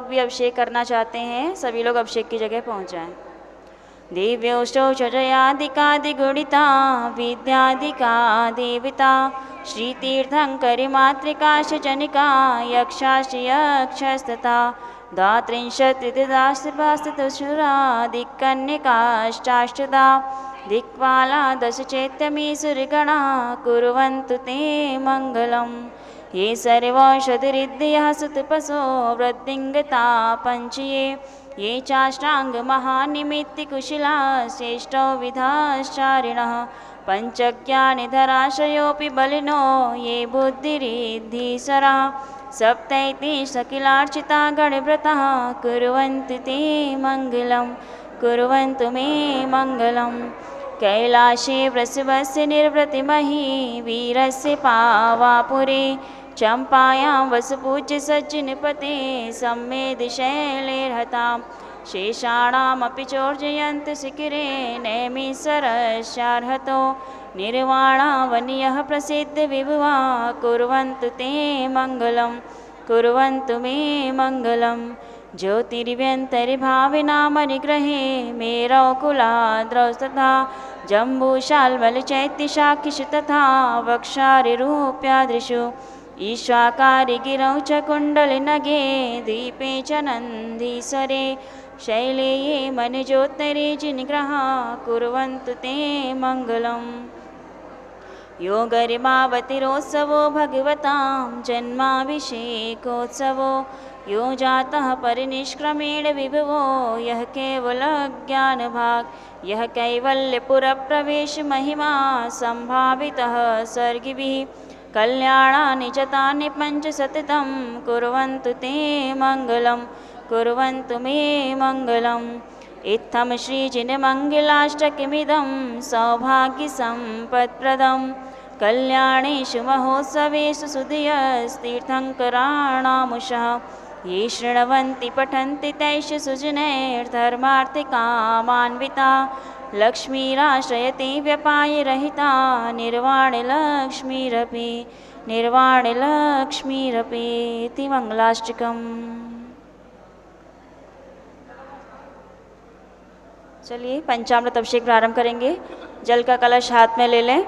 लोग भी अभिषेक करना चाहते हैं, सभी लोग अभिषेक की जगह पहुंच जाएं। दिव्योष्टौषधयादिकादिगुणिता विद्यादिका देवता श्रीतीर्थंकरी मातृकाश जनिका यक्षाश्चयक्षस्तथा द्वात्रिंशत्रिदास्तिभास्तितुषुरादिकन्यकाष्टाष्टदा दिक्पाला दशचैत्यमी सुरगणा कुर्वन्तु ते मङ्गलम्। ये सर्वौषधिरिद्यः सुतपसो वृद्धिङ्गता पञ्चये ये चाष्टाङ्गमहानिमित्तिकुशला श्रेष्ठो विधाश्चारिणः पञ्चज्ञानिधराशयोऽपि बलिनो ये बुद्धिरिद्धिसरा सप्तैति सकिलार्चिता गणव्रतः कुर्वन्तु ते मङ्गलं कुर्वन्तु मे मङ्गलं। कैलाशे वृषभस्य निर्वृतिमहि वीरस्य पावापुरे चम्पायां वसुपूज्य सज्जनपते सम्मेदशैलेर्हतां शेषाणामपि चोर्जयन्तु शिखिरे नैमिषरस्यार्हतो निर्वाणावन्यः प्रसिद्धविभुवा कुर्वन्तु ते मङ्गलं कुर्वन्तु मे मङ्गलं। ज्योतिर्व्यन्तर्भाविनामनिग्रहे मेरौकुलाद्रौस्तथा जम्बूशाल्मलचैत्यशाखिषु तथा वक्षारिरूप्यादृशु ईशाकारिगिरौ च कुण्डलिनगे दीपे च नन्दीसरे शैले ये मनुजोत्तरे जिनिग्रहा कुर्वन्तु ते मङ्गलम्। यो गरिमावतिरोत्सवो भगवतां जन्माभिषेकोत्सवो यो जातः परिनिष्क्रमेण विभवो यः केवलज्ञानभाग् यः कैवल्यपुरप्रवेशमहिमा सम्भावितः सर्गिभिः कल्याणानि च तानि पञ्च सततं कुर्वन्तु ते मङ्गलं कुर्वन्तु मे मङ्गलम्। इत्थं श्रीजिनमङ्गलाष्टकमिदं सौभाग्यसम्पत्प्रदं कल्याणेषु महोत्सवेषु सुधियस्तीर्थङ्कराणामुषः ये शृण्वन्ति पठन्ति तैषु सुजनैर्धर्मार्थिकामान्विता लक्ष्मीराश्रयते व्यपायरहिता निर्वाणलक्ष्मीरपि निर्वाणलक्ष्मीरपेति मंगलाष्टकम्। चलिए पंचामृत अभिषेक प्रारंभ करेंगे। जल का कलश हाथ में ले लें।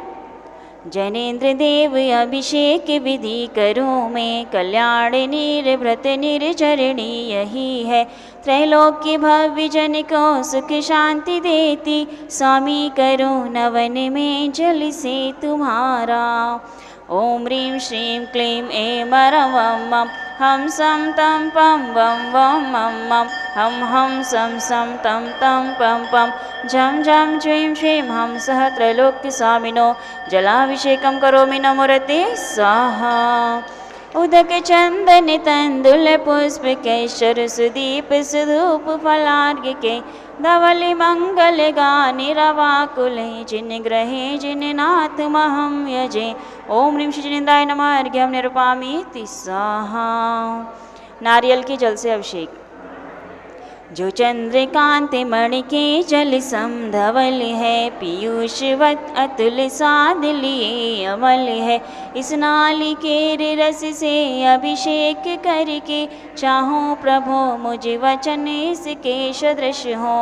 जनेन्द्र देव अभिषेक विधि करूँ मैं कल्याण निर्व्रत निर्चरणी यही है त्रैलोक्य भव्य जन को सुख शांति देती स्वामी करो नवन में जल से तुम्हारा। ओम ह्रीं श्रीं क्लीं ऐं मरं वं मं हम सं तं पं वं वं मं मं हम हम सं सं तं तं पं पं झं झं झ्रीं श्रीं हम सह त्रैलोक्यस्वामिनो जलाभिषेकं करोमि नमोरते स्वाहा। उदक चंदन तंदुल पुष्प केशर सुदीप सुधूप फलार्घ्य के धवल मंगल गानि रवाकुले जिन ग्रहे जिन नाथ महं यजे। ओम ह्रीं श्री जिनेन्द्राय नमः। अर्घ्यं निरूपयामि स्वाहा। नारियल के जल से अभिषेक। जो चंद्रकांत मणि के जल सम धवल है पीयूषवत अतुल साध लिए अमल है इस नालिकेर रस से अभिषेक करके चाहो प्रभो मुझ वचन इसके सदृश हो।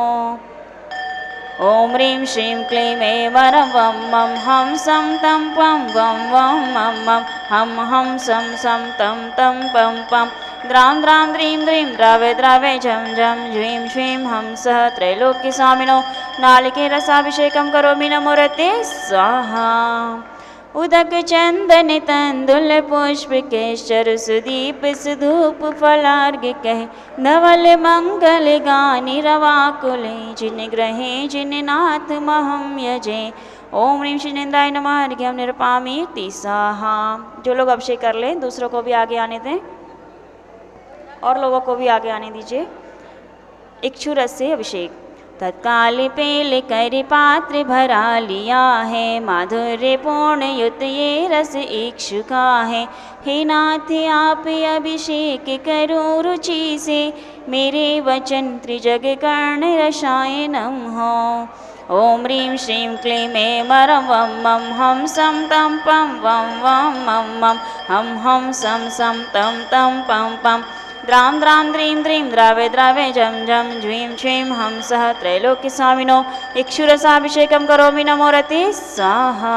ओम ह्रीं श्रीं क्लीं ऐं वरं वं मं हम सं तं पं वं वं मं मं हम हम सं सं तं तं पं पं द्रां द्रां द्रीं द्रीं द्रावे द्रावे झं झं झ्रीं श्रीं हम सह त्रैलोक्यस्वामिनो नालिके रसाभिषेकं करोमि नमोरते स्वाहा। उदक चंदन तंदुल पुष्प केशर सुदीप सुधूप फलार्घ्य कह धवल मंगल गानि रवाकुले जिन ग्रहे जिन नाथ महं यजे। ओम ह्रीं श्री जिनेन्द्राय नमः। अर्घ्यं निरूपयामि स्वाहा। जो लोग अभिषेक कर लें दूसरों को भी आगे आने दें और लोगों को भी आगे आने दीजिए। इक्षु रस से अभिषेक। तत्काल पेल कर पात्र भरा लिया है माधुर्य पूर्ण युत ये रस इक्षु का है। हे नाथ आप अभिषेक करो रुचि से मेरे वचन त्रिजग कर्ण रसायनम हो। ओम ह्रीं श्रीं क्लीं ऐं मरं वं मं हम सं तं पं वं वं मं मं हम हम सं सं तं तं पं पं द्रां द्रां द्रीं द्रीं द्रावे द्रावे जं जं ज्वीं क्षीं हंसः त्रैलोक्यस्वामिनो इक्षुरसाभिषेकं करोमि नमो रते स्वाहा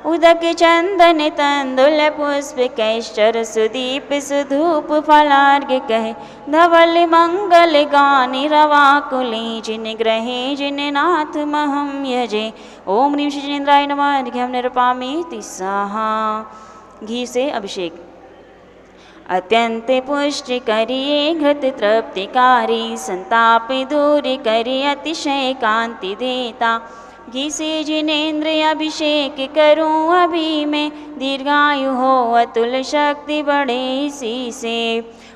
उदक चंदन तंदुल पुष्प कैश्चर सुदीप सुधूप फलार्घ कह धवल मंगल गानि रवाकुली जिन ग्रहे जिन नाथ महम यजे ओम ह्रीं श्री जिनेन्द्राय नमः अर्घ्यं निरूपामि तिस्साहा घी से अभिषेक अत्यंत पुष्टि करिए घृत तृप्तिकारी संताप दूर करिए अतिशय कांति देता घी से जिनेन्द्र अभिषेक करूं अभी मैं दीर्घायु हो अतुल शक्ति बढ़े इसी से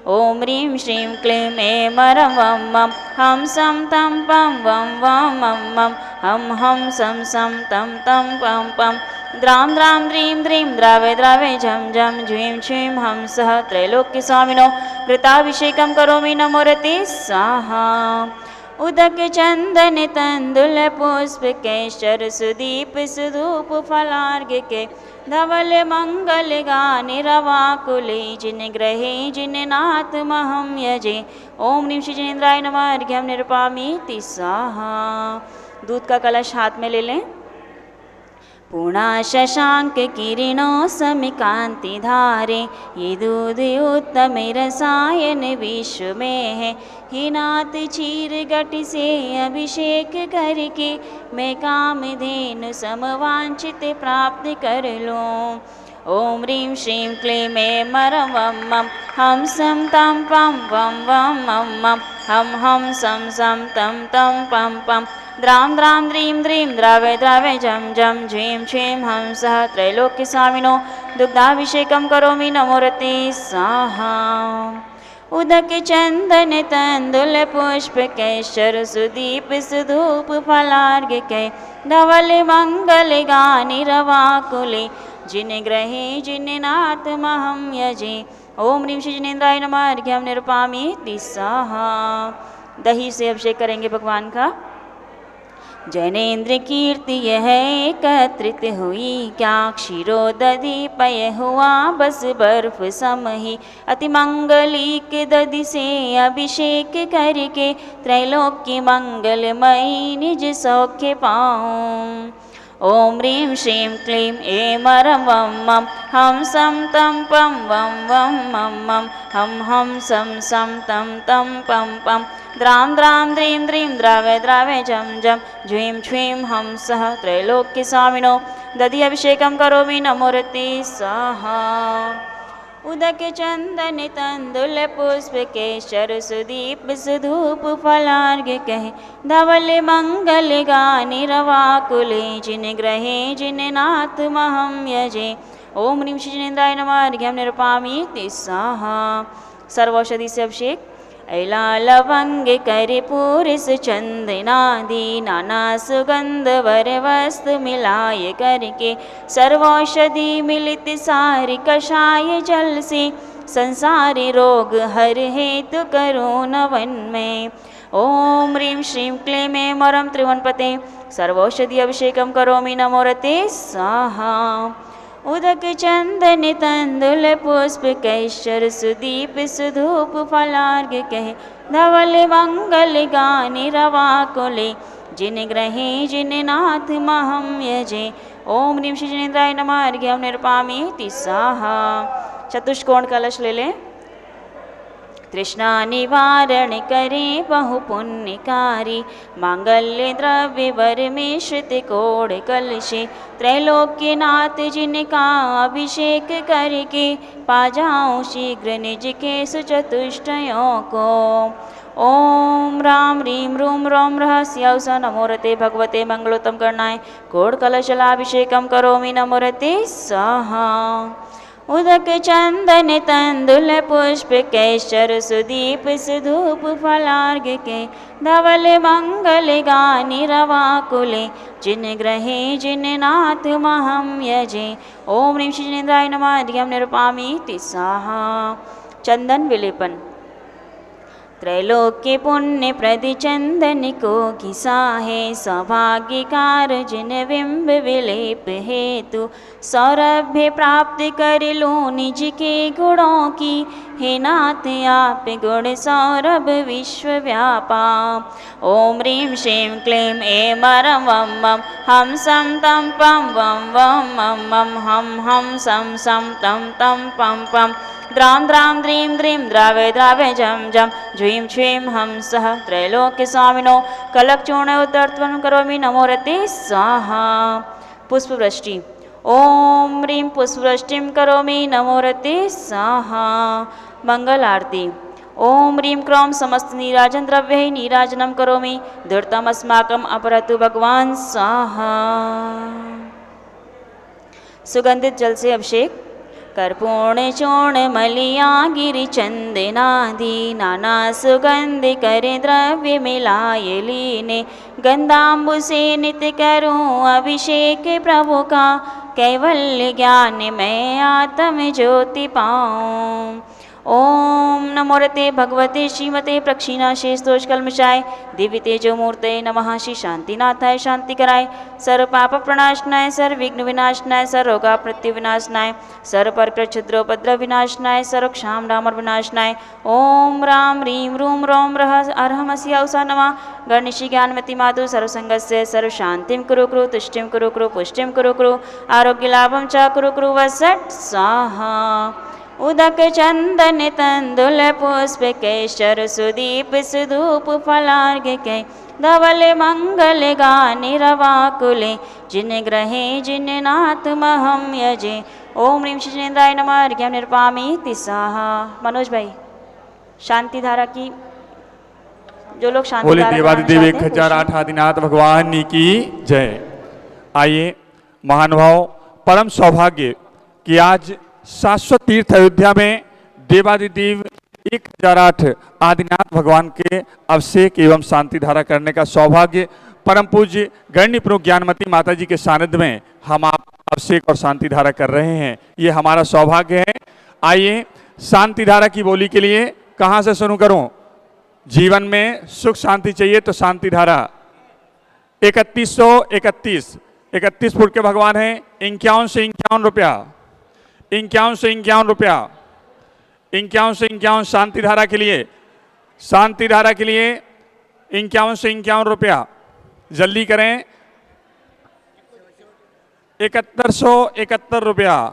ओम ह्रीं श्रीं क्लीं ऐं मरं वं मं हम सं तं पं वं वं मं मं हम सं तं पं पं द्रां द्रां द्रीं द्रीं द्रावे द्रावे झं झं ज्वीं क्षीं हंसः त्रैलोक्यस्वामिनो घृताभिषेकं करोमि नमो रते स्वाहा उदक चंदन तंदुल पुष्प कैश्चर सुदीप सुधूप फलार्घ के धवल मंगल गानि रवाकुले जिन ग्रहे जिन नाथ महम यजे ओम ह्रीं श्री जिनेन्द्राय नमः अर्घ्यं निरूपामि तिस्साहा दूध का कलश हाथ में ले लें पूर्णा शशांक किरणों समिकांति धारे ये दूध उत्तम रसायन विश्व में है हे नाथ चीर गट से अभिषेक करके मैं कामधेनु समवांछित प्राप्त कर लूं ओम ह्रीं श्रीं क्लीं ऐं मरं वं मं हम सं तं पं वं वं मं मं हम सं तं पं पं द्रां द्रां द्रीं द्रीं द्रावे द्रावे जं जं ज्वीं क्षीं हंसः त्रैलोक्यस्वामिनो दुग्धाभिषेकं करोमि नमो रते स्वाहा उदक चंदन तंदुल पुष्प कैश्चर सुदीप सुधूप फलार्घ कै धवल मंगल गानि रवाकुले जिन ग्रहे जिन नाथ महम यजे ओम ह्रीं श्री जिनेन्द्राय नमः अर्घ्यं निरूपामि तिस्साहा दही से अभिषेक करेंगे भगवान का जैनेन्द्र कीर्ति यह एकत्रित हुई क्या क्षीरोदधि पय हुआ बस बर्फ समही अति मंगलिक दधि से अभिषेक करके त्रैलोक्य मंगलमयी निज सौख्य पाऊं ओम ह्रीं श्रीं क्लीं ऐं मरं वं मं हम सं तं पं वं वं मं मं हम सं तं पं पं द्रां द्रां द्रीं द्रीं द्रावे द्रावे झं झं ज्वीं क्षीं हंसः त्रैलोक्यस्वामिनो दधि अभिषेकं करोमि नमो रते स्वाहा उदक चंदन तंदुल पुष्प कैश्चर सुदीप सुधूप फलार्घ कह धवल मंगल गानि रवाकुले जिन ग्रहे जिन नाथ महम यजे ओम ह्रीं श्री जिनेन्द्राय नमः अर्घ्यं निरूपामि तिस्साहा सर्वौषधि से अभिषेक ऐला लवंग कर्पूर चंदनादि नाना सुगंध वर वस्तु मिलाय करके सर्वौषधि मिलित सारी कषाय जल से संसारी रोग हर हेतु करो नवन में ओम ह्रीं श्रीं क्लीं ऐं मरं त्रिभुवनपते सर्वौषधि अभिषेकं करोमि नमो रते स्वाहा उदक चंदन तंदुल पुष्प कैश्चर सुदीप सुधूप फलार्घ कह धवल मंगल गानि रवाकुले जिन ग्रहे जिन नाथ महम यजे ओम ह्रीं श्री जिनेन्द्राय नमः अर्घ्यं निरूपामि तिस्साहा चतुष्कोण कलश ले लें तृष्णा निवारण करे बहु पुण्यकारी मांगल्य द्रव्य वर में श्रुत कोड़ कलशे त्रैलोक्यनाथ जिनका अभिषेक करके पा जाऊं शीघ्र निज के सुचतुष्टयों को ओम राम ह्रीं रूं रौं रहस्यौ स नमो रते भगवते मंगलोत्तम करणाय कोड़ कलशलाभिषेकं करोमि नमो रते स्वाहा उदक चंदन तंदुल पुष्प कैश्चर सुदीप सुधूप फलार्घ के धवल मंगल गानि रवाकुले जिन ग्रहे जिन नाथ महम यजे ओम ह्रीं श्री जिनेन्द्राय नमः अर्घ्यं निरूपामि तिस्साहा चंदन विलेपन त्रैलोक्य पुण्य प्रदि चंदन को घिसा है, सौभाग्यकार जिन बिंब विलेप हेतु, सौरभ्य प्राप्त कर लो निज के गुणों की, हे नाथ आप गुण सौरभ विश्व व्यापा। ओम ह्रीं श्रीं क्लीं ऐं मरं वं मं हम सं तं पं वं वं मं मं हम सं सं तं तं पं पं द्रां द्रां द्रीं द्रीं द्रावे द्रावे जं जं ज्वीं छ्वीं हम सः त्रैलोक्य स्वामिनो कलकचूर्ण उत्तरत्वं करोमि नमो रते स्वाहा। पुष्पवृष्टि। ओम ह्रीं पुष्पवृष्टिं करोमि नमो रते स्वाहा। मंगल आरती। ओम ह्रीं क्रों समस्त नीराजन द्रव्य नीराजनं करोमि, धूर्तमस्माकम् अपरतु भगवान् स्वाहा। सुगंधित जल से अभिषेक। कर्पूर्ण चूर्ण मलिया गिरि चंदनादि, नाना सुगंध करे द्रव्य मिलाए लीने, गंधाम्बु से नित्य करूं अभिषेक प्रभु का, कैवल्य ज्ञान मैं आत्म ज्योति पाऊं। ओम नमो रते भगवते श्रीमते प्रक्षीणाशेष दोष कल्मषाय, दिव्य तेजो मूर्ते नमः। श्री शांतिनाथाय शांति कराय, सर्व पाप प्रणाशनाय, सर्व विघ्न विनाशनाय, सर्व रोगा प्रत्यु विनाशनाय, सर्व पर क्षुद्रोपद्रव विनाशनाय, सर्व क्षाम डामर विनाशनाय। ओम राम ह्रीं रूम रोम रः अर्हमसि औसा नमः। गणेशी ज्ञानमति माधु सर्वसंगस्य सर्व शांतिं कुरु कुरु, तुष्टिं कुरु कुरु, पुष्टिं कुरु कुरु, आरोग्य लाभं च कुरु कुरु वसट् स्वाहा। उदक चंदन तंदुल पुष्प केशर सुदीप सुधूप फलार्घ कै, धवल मंगल गानि रवाकुले, जिन ग्रहे जिन नाथ महम यजे। ओम ह्रीं श्री जिनेन्द्राय नमः। अर्घ्यं निर्पामि तिस्साहा। मनोज भाई शांति धारा की जो लोग शांति बोले धारा देवादिदेव 1008 आदिनाथ भगवान की जय। आइए महानुभाव, परम सौभाग्य कि आज शाश्वत तीर्थ अयोध्या में देवादिदेव 1008 आदिनाथ भगवान के अभिषेक एवं शांति धारा करने का सौभाग्य परम पूज्य गण्य प्रमुख ज्ञानमती माता जी के सानिध्य में हम आप अभिषेक और शांति धारा कर रहे हैं। ये हमारा सौभाग्य है। आइए शांति धारा की बोली के लिए कहाँ से शुरू करूं? जीवन में सुख शांति चाहिए तो शांति धारा 3131 फुट के भगवान हैं। 51 से 51 रुपया, 51 से 51 रुपया, 51 से 51 शांति धारा के लिए, शांति धारा के लिए 51 से 51 रुपया। जल्दी करें। 7171 रुपया,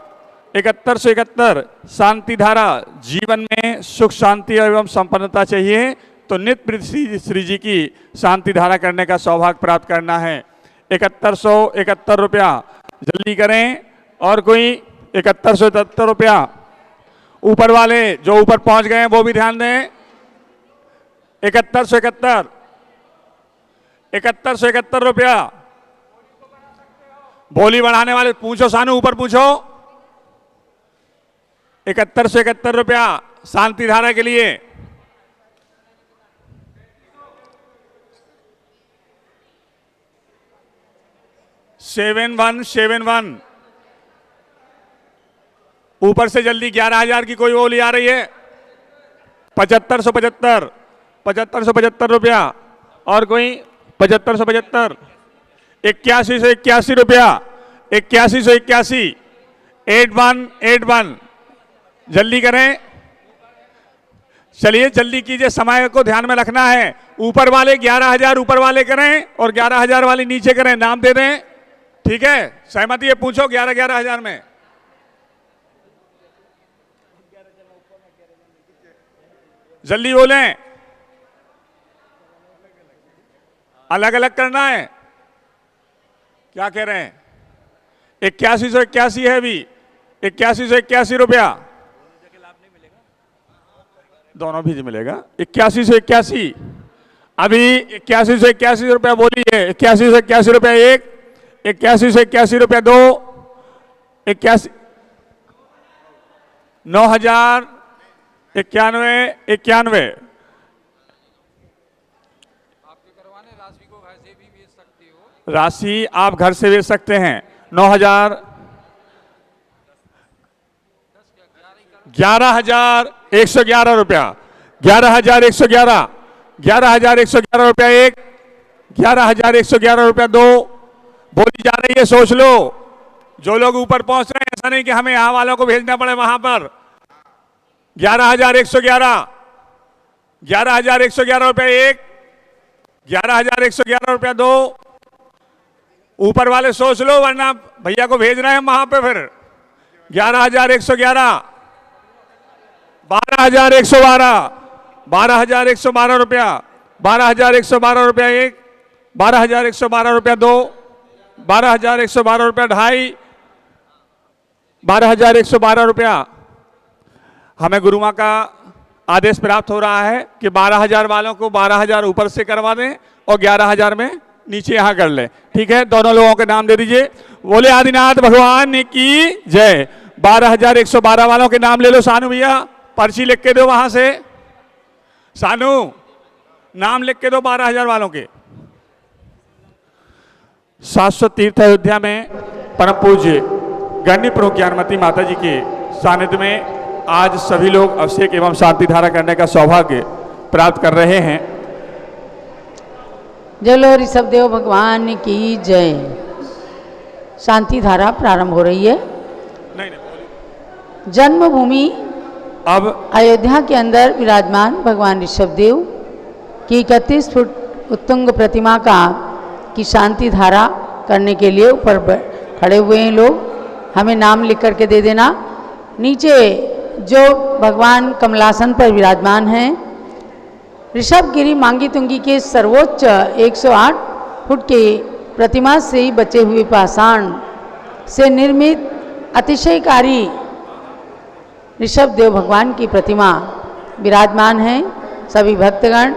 7171 शांति धारा। जीवन में सुख शांति एवं संपन्नता चाहिए तो नित्य प्रीति श्री जी की शांति धारा करने का सौभाग्य प्राप्त करना है। 7171 रुपया। जल्दी करें। और कोई? 7173 रुपया। ऊपर वाले जो ऊपर पहुंच गए हैं वो भी ध्यान दें। 7171 रुपया। बोली बढ़ाने वाले पूछो, सानू ऊपर पूछो। 7171 रुपया शांति धारा के लिए। सेवन वन ऊपर से जल्दी 11,000 की कोई बोली आ रही है। 7575 रुपया। और कोई? 7575। 81 से 81 रुपया। 81 से 81। 8181। जल्दी करें। चलिए जल्दी कीजिए, समय को ध्यान में रखना है। ऊपर वाले 11,000 ऊपर वाले करें और 11,000 वाले नीचे करें, नाम दे दें। ठीक है, सहमति है? पूछो 11,000 में। जल्दी बोलें। अलग अलग करना है। क्या कह रहे हैं? 81 से 81 है अभी। 81 से 81 रुपया। दोनों भी मिलेगा। 81 से 81 अभी। 81 से 81 रुपया बोलिए। 81 से 81 रुपया एक, 81 से 81 रुपया दो, 81, 9,091, 91। राशि आप घर से बेच सकते हैं। 9,000, 11,111 रुपया। 11,111, 11,111 रुपया एक, 11,111 रुपया दो, बोली जा रही है, सोच लो। जो लोग ऊपर पहुंच रहे हैं, ऐसा नहीं कि हमें यहां वालों को भेजना पड़े वहां पर। 11,111, 11,111 रुपया एक, 11,111 रुपया दो, ऊपर वाले सोच लो, वरना भैया को भेज रहे हैं वहां पे फिर। 11,111, 12,112, 12,112 रुपया, 12,112 रुपया एक, 12,112 रुपया दो, 12,112 रुपया ढाई, 12,112 रुपया। हमें गुरु मां का आदेश प्राप्त हो रहा है कि 12,000 वालों को 12,000 ऊपर से करवा दें और 11,000 में नीचे यहां कर लें। ठीक है, दोनों लोगों के नाम दे दीजिए। बोले आदिनाथ भगवान की जय। 12,112 वालों के नाम ले लो। सानू भैया पर्ची लिख के दो वहां से। सानू नाम लिख के दो 12,000 वालों के। शाश्वत तीर्थ अयोध्या में परम पूज्य गण्य प्रमुख ज्ञानमती माता जी के सानिध्य में आज सभी लोग अभिषेक एवं शांति धारा करने का सौभाग्य प्राप्त कर रहे हैं। जलो ऋषभ देव भगवान की जय। शांति धारा प्रारंभ हो रही है। नहीं। जन्मभूमि अब अयोध्या के अंदर विराजमान भगवान ऋषभ देव की 31 फुट उत्तुंग प्रतिमा की शांति धारा करने के लिए ऊपर खड़े हुए हैं लोग। हमें नाम लिख करके दे देना। नीचे जो भगवान कमलासन पर विराजमान हैं, ऋषभगिरी मांगी तुंगी के सर्वोच्च 108 फुट के प्रतिमा से ही बचे हुए पाषाण से निर्मित अतिशयकारी ऋषभ देव भगवान की प्रतिमा विराजमान है। सभी भक्तगण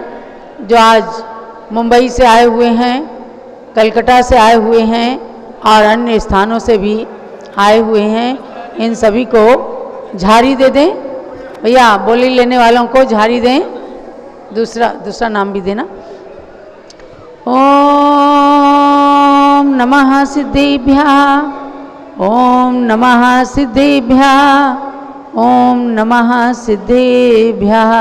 जो आज मुंबई से आए हुए हैं, कलकत्ता से आए हुए हैं और अन्य स्थानों से भी आए हुए हैं, इन सभी को झाड़ी दे दें। भैया बोली लेने वालों को झाड़ी दें। दूसरा नाम भी देना। ओम नमः सिद्धेभ्यः, ओम नमः सिद्धेभ्यः, ओम नमः सिद्धेभ्यः।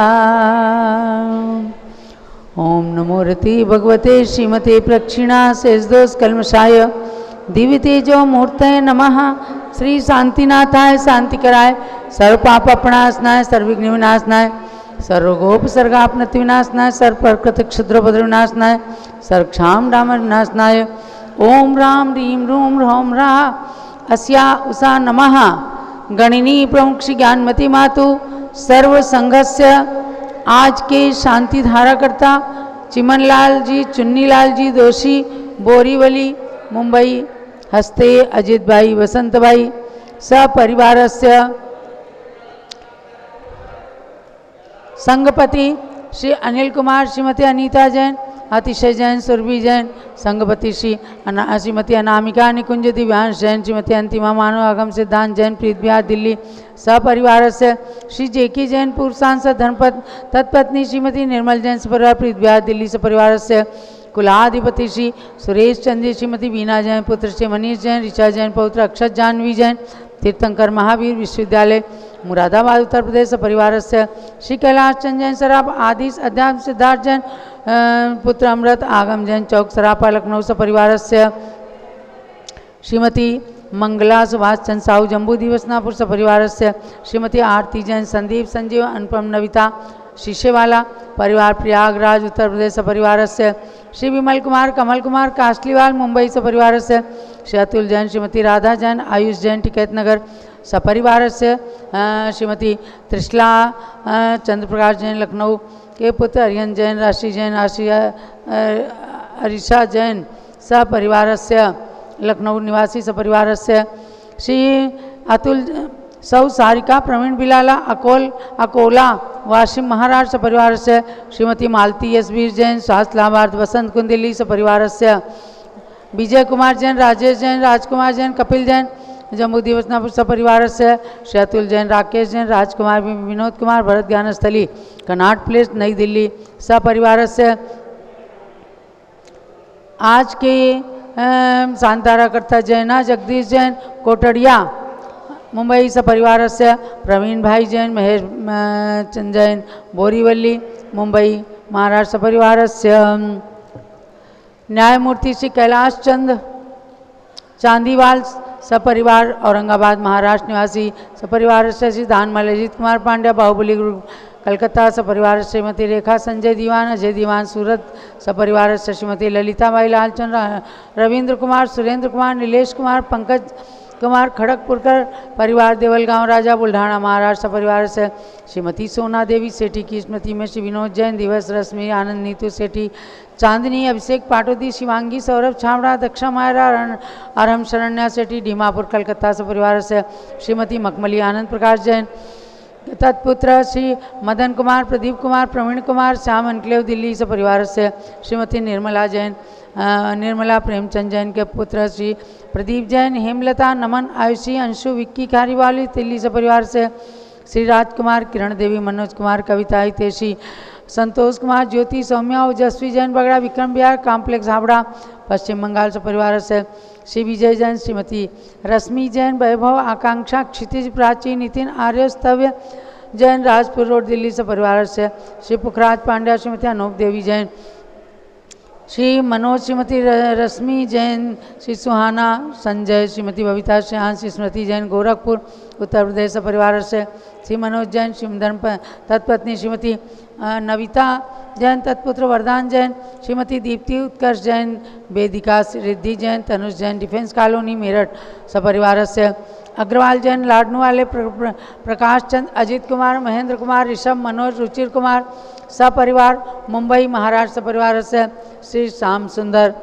ओम नमो रति भगवते श्रीमते प्रक्षिणा शेषदोष कल्मषाय दिव्य तेजो मूर्तये नमः। श्री शांतिनाथाय शांतिकराय सर्व पाप अपनाशनाय सर्वविघ्न विनाशनाय सर्वगोपसर्गापनति विनाशनाय सर्वप्रकृत क्षुद्रभद्र विनाशनाय सर्वक्षाम राम विनाशनाय। ओम राम रीम रूम ह्रौम रा अस्या उषा नमः। गणिनी प्रमुख श्री ज्ञानमती मातु सर्व संघस्य आज के शांति धारा करता चिमनलाल जी, चुन्नीलाल जी दोषी, बोरीवली मुंबई, हस्ते अजित भाई, वसंत भाई सपरिवारस्य संघपति श्री अनिल कुमार, श्रीमती अनीता जैन, अतिशय जैन, सुरभि जैन, संघपति श्रीमती अनामिका निकुंज, दिव्यांश जैन, श्रीमती अंतिमा मानव, आगम सिद्धांत जैन, प्रीत बिहार दिल्ली सपरिवार से श्री जेकी जैन, पूर्व सांसद धर्मपत तत्पत्नी श्रीमती निर्मल जैन सपरिवार, प्रीत बिहार दिल्ली सपरिवार से कुलाधिपति श्री सुरेश चंद्र, श्रीमती बीना जैन, पुत्र श्री मनीष जैन, ऋचा जैन, पौत्र अक्षत जानवी जैन, तीर्थंकर महावीर विश्वविद्यालय मुरादाबाद उत्तर प्रदेश परिवार से श्री कैलाश चंद जैन सराप आदि अध्यात्म सिद्धार्थ जैन, पुत्र अमृत आगम जैन, चौक सरापा लखनऊ से परिवार से श्रीमती मंगला सुभाष चंद साहू, जम्बू दिवसनापुर से परिवार से श्रीमती आरती जैन, संदीप संजीव, अनुपम नविता शीशेवाला परिवार प्रयागराज उत्तर प्रदेश से परिवार से श्री विमल कुमार, कमल कुमार कासलीवाल मुंबई से परिवार से श्री अतुल जैन, श्रीमती राधा जैन, आयुष जैन टिकैत नगर सपरिवार से श्रीमती त्रिशला चंद्र प्रकाश जैन, लखनऊ के पुत्र अरियन जैन, राशि जैन, अरिशा जैन सपरिवार से लखनऊ निवासी सपरिवार से श्री अतुल सौ सारिका प्रवीण बिलाला अकोला वाशिम महाराष्ट्र परिवार से श्रीमती मालती यशवीर जैन, स्वास्थ्य लाभार्थ वसंत कुंज दिल्ली से परिवार से विजय कुमार जैन, राजेश जैन, राजकुमार जैन, कपिल जैन, जम्मू दिवसनापुर सपरिवार से श्री अतुल जैन, राकेश जैन, राजकुमार विनोद कुमार, भरत ज्ञानस्थली कनाट प्लेस नई दिल्ली सपरिवार से आज के शांतारा करता जैना जगदीश जैन, कोटड़िया मुंबई सपरिवारस्य प्रवीण भाई जैन, महेश चंद जैन, बोरीवली मुंबई महाराष्ट्र सपरिवारस्य न्यायमूर्ति श्री कैलाश चंद चांदीवाल सपरिवार औरंगाबाद महाराष्ट्र निवासी सपरिवार श्री धानमल अजीत कुमार पांड्या बाहुबली ग्रुप कलकत्ता सपरिवार श्रीमती रेखा संजय दीवान अजय दीवान सूरत सपरिवार श्रीमती ललिताबाई लालचंद रविंद्र कुमार सुरेंद्र कुमार नीलेश कुमार पंकज कुमार खड़गपुरकर परिवार देवलगांव राजा बुल्ढाणा महाराष्ट्र परिवार से श्रीमती सोना देवी सेठी की स्मृति में श्री विनोद जैन दिवस रश्मि आनंद नीतू सेठी चांदनी अभिषेक पाटोदी शिवांगी सौरभ छावड़ा दक्षा मायरा अरहम शरण्या सेठी डीमापुर कलकत्ता से परिवार से श्रीमती मखमली आनंद प्रकाश जैन तत्पुत्र श्री मदन कुमार प्रदीप कुमार प्रवीण कुमार श्याम एनक्लेव दिल्ली से परिवार से श्रीमती निर्मला जैन निर्मला प्रेमचंद जैन के पुत्र श्री प्रदीप जैन हेमलता नमन आयुषी अंशु विक्की खारीवाली दिल्ली से परिवार से श्री राजकुमार किरण देवी मनोज कुमार कविता हितेशी संतोष कुमार ज्योति सौम्या ओजस्वी जैन बगड़ा विक्रम बिहार कॉम्प्लेक्स हावड़ा पश्चिम बंगाल से परिवार से श्री विजय जैन श्रीमती रश्मि जैन वैभव आकांक्षा क्षितिज प्राची नितिन आर्य स्तव्य जैन राजपुर रोड दिल्ली से परिवार से श्री पुखराज पांड्या श्रीमती अनूप देवी जैन श्री मनोज श्रीमती रश्मि जैन श्री सुहाना संजय श्रीमती बबीता श्रेयान श्री स्मृति जैन गोरखपुर उत्तर प्रदेश से परिवार से श्री मनोज जैन शिवधर्म तत्पत्नी श्रीमती नविता जैन तत्पुत्र वरदान जैन श्रीमती दीप्ति उत्कर्ष जैन वेदिका रिद्धि जैन तनुष जैन डिफेंस कॉलोनी मेरठ सपरिवार से अग्रवाल जैन लाडनू वाले प्रकाश चंद अजीत कुमार महेंद्र कुमार ऋषभ मनोज रुचिर कुमार सपरिवार मुंबई महाराष्ट्र सपरिवार से श्री श्याम सुंदर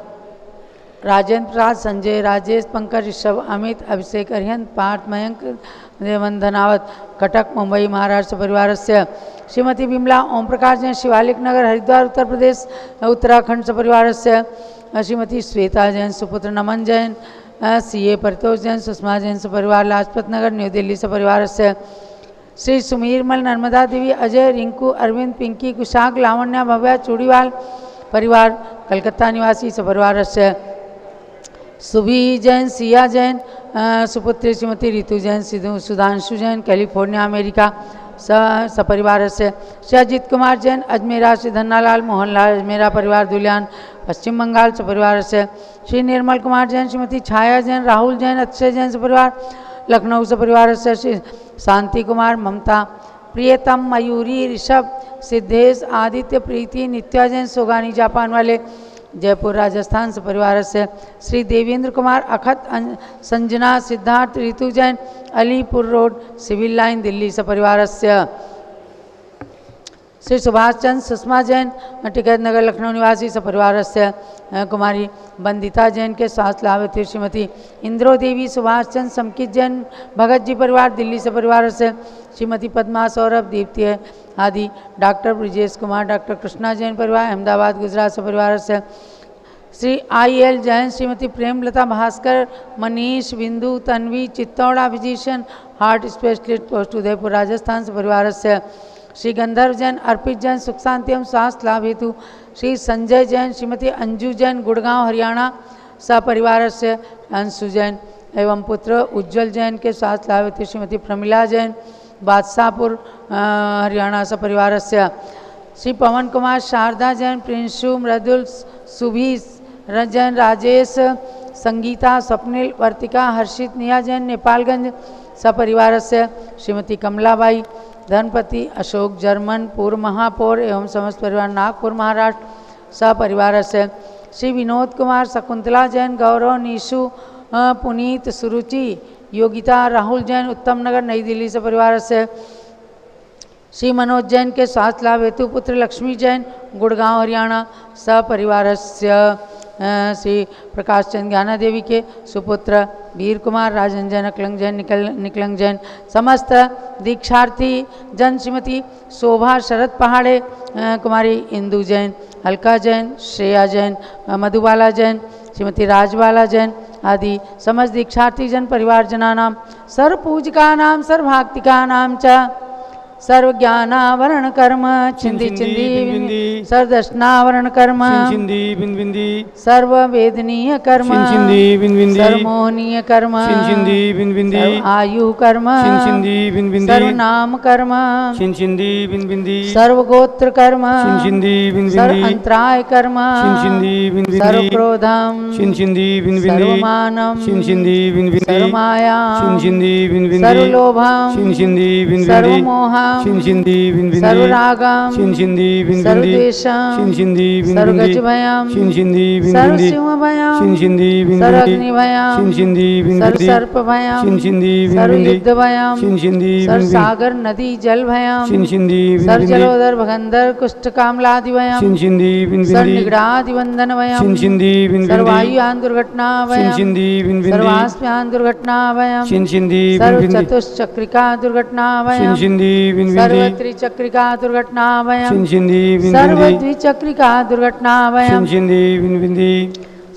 राजेंद्र प्रसाद संजय राजेश पंकज ऋषभ अमित अभिषेक अरिहंत पार्थ मयंक देवन धनावत कटक मुंबई महाराष्ट्र परिवार से श्रीमती विमला ओम प्रकाश जैन शिवालिक नगर हरिद्वार उत्तर प्रदेश उत्तराखंड से परिवार से श्रीमती श्वेता जैन सुपुत्र नमन जैन सीए परितोष जैन सुषमा जैन से परिवार लाजपत नगर न्यू दिल्ली से परिवार से श्री सुमीरमल नर्मदा देवी अजय रिंकू अरविंद पिंकी कुशाग लावण्या भव्या चूड़ीवाल परिवार कलकत्ता निवासी से परिवार से सुभी जैन सिया जैन सुपुत्री श्रीमती रितु जैन सुधांशु जैन कैलिफोर्निया अमेरिका सपरिवार से श्री अजीत कुमार जैन अजमेरा श्री धन्नालाल मोहनलाल अजमेरा परिवार दुलियान पश्चिम बंगाल सपरिवार से श्री निर्मल कुमार जैन श्रीमती छाया जैन राहुल जैन अक्षय जैन सपरिवार लखनऊ सपरिवार से श्री शांति कुमार ममता प्रियतम मयूरी ऋषभ सिद्धेश आदित्य प्रीति नित्या जैन सोगानी जापान वाले जयपुर राजस्थान से परिवार से Shri Devendra Kumar Akhat Sanjana Siddharth Ritu Jain Alipur road civil line Delhi से परिवार से श्री सुभाष चंद्र सुषमा जैन टिकैत नगर लखनऊ निवासी से परिवार से कुमारी बंदिता जैन के स्वास्थ्य लाभ हेतु श्रीमती इंद्रो देवी सुभाष चंद्र समकित जैन भगत जी परिवार दिल्ली से परिवार से श्रीमती पद्मा सौरभ दीप्ति आदि डॉक्टर ब्रिजेश कुमार डॉक्टर कृष्णा जैन परिवार अहमदाबाद गुजरात से परिवार से श्री आई.एल. जैन श्रीमती प्रेमलता भास्कर मनीष बिंदु Tanvi Chittaura physician heart specialist post Udaipur Rajasthan से परिवार से श्री गंधर्व जैन अर्पित जैन सुख शांति एवं स्वास्थ्य लाभ हेतु श्री संजय जैन श्रीमती अंजू जैन गुड़गांव हरियाणा सपरिवार से अंशु जैन एवं पुत्र उज्जवल जैन के स्वास्थ्य लाभ हेतु श्रीमती प्रमिला जैन बादशाहपुर हरियाणा सपरिवार से श्री पवन कुमार शारदा जैन प्रिंशु मृदुल सुभी जैन राजेश संगीता स्वप्निल वर्तिका हर्षित निया जैन नेपालगंज सपरिवार से श्रीमती कमलाबाई धनपति अशोक जर्मन पूर्व महापौर एवं समस्त परिवार नागपुर महाराष्ट्र सपरिवार से श्री विनोद कुमार शकुंतला जैन गौरव निशु पुनीत सुरुचि योगिता राहुल जैन उत्तम नगर नई दिल्ली से परिवार से श्री मनोज जैन के स्वास्थ्य लाभ हेतु पुत्र लक्ष्मी जैन गुड़गांव हरियाणा सपरिवार से श्री प्रकाश चंद ज्ञाना देवी के सुपुत्र वीर कुमार राजन जैन अकलंग जैन निकलंग जैन समस्त दीक्षार्थी जन श्रीमती शोभा शरद पहाड़े कुमारी इंदु जैन अलका जैन श्रेया जैन मधुबाला जैन श्रीमती राजबाला जैन आदि समस्त दीक्षार्थी जन परिवार जना नाम सर्व पूजिका नाम सर्व भक्तिका नाम च सर्व ज्ञानावरण कर्म छिंदी छिंदी बिंदी सर्वदर्शनावरण कर्म छिंदी बिंदी सर्व वेदनीय कर्म छिंदी बिंदी सर्वमोहनीय कर्म छिंदी बिंदी सर्व आयु कर्म छिंदी बिंदी सर्व नाम कर्म छिंदी बिंदी सर्व गोत्र कर्म छिंदी सर्व बिंदी अंतराय कर्म छिंदी बिंदी सर्व क्रोधम छिंदी बिंदी सर्व मानम छिंदी बिंदी सर्व मायाम छिंदी बिंदी सर्व लोभम छिंदी बिंदी सर्व मोहम छिंदी बिंदी सर्व रागम छिंदी बिंदी सर्व द्वेषम छिंदी सर्व बिंदी गज भयम छिंदी सर्व बिंदी सिंह भयम छिंदी सर्व बिंदी अग्नि भयम छिंदी सर्व बिंदी सर्प भयम छिंदी सर्व बिंदी युद्ध भयम छिंदी सर्व बिंदी सागर नदी जल भयम छिंदी सर्व बिंदी जलोदर भगंदर कुष्ठ कामलादि भयम छिंदी सर्व बिंदी निगड़ादि वंदन भयम छिंदी बिंदी सर्व वायुयान दुर्घटना भयम छिंदी बिंदी सर्व आस्मयान दुर्घटना भयम छिंदी सर्व बिंदी चतुश्चक्रिका दुर्घटना भयम छिंदी सर्व बिंदी त्रिचक्रिका दुर्घटना भयम छिंदी सर्व बिंदी द्विचक्रिका दुर्घटना भयम छिंदी बिंदी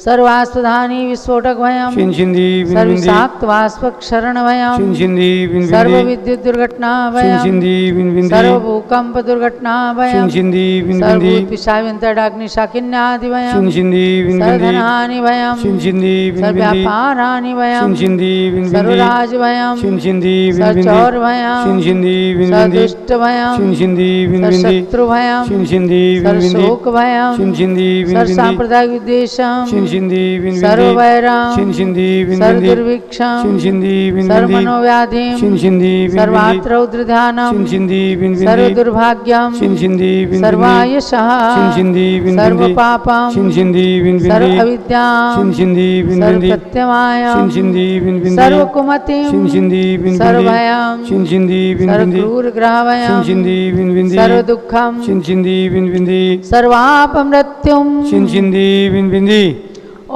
सर्वास्पधानी विस्फोटक भयम छिंदी बिंदी सर्वसाक्त वाष्पक शरण भयम छिंदी बिंदी सर्व विद्युत दुर्घटना भयम छिंदी बिंदी सर्व भूकंप दुर्घटना भयम छिंदी सर्व बिंदी पिशाचिंतडाग्नि शाकिन्यादि भयम छिंदी बिंदी सर्वधनहानि भयम छिंदी बिंदी सर्वव्यापाराणि भयम छिंदी बिंदी सर्वराज भयम छिंदी बिंदी सर्वचौर भयम छिंदी बिंदी सर्वदुष्ट भयम छिंदी बिंदी सर्वशत्रु भयम छिंदी बिंदी सर्वशोक भयम छिंदी बिंदी सर्वसांप्रदायिक विद्वेषम छिंदी बिंदी सर्ववैरम छिंदी बिंदी सर्वदुर्भिक्षम छिंदी बिंदी सर्वमनोव्याधिम छिंदी बिंदी सर्वात्र रौद्रध्यानम छिंदी बिंदी सर्वदुर्भाग्यम छिंदी बिंदी सर्वायशः छिंदी बिंदी सर्वपापम छिंदी बिंदी सर्वअविद्याम छिंदी बिंदी सर्वप्रत्यमायम छिंदी बिंदी सर्वकुमतिम छिंदी बिंदी सर्वभयम छिंदी बिंदी सर्वक्रूरग्रहभयम छिंदी बिंदी सर्वदुःखम छिंदी बिंदी सर्वापमृत्युम छिंदी बिंदी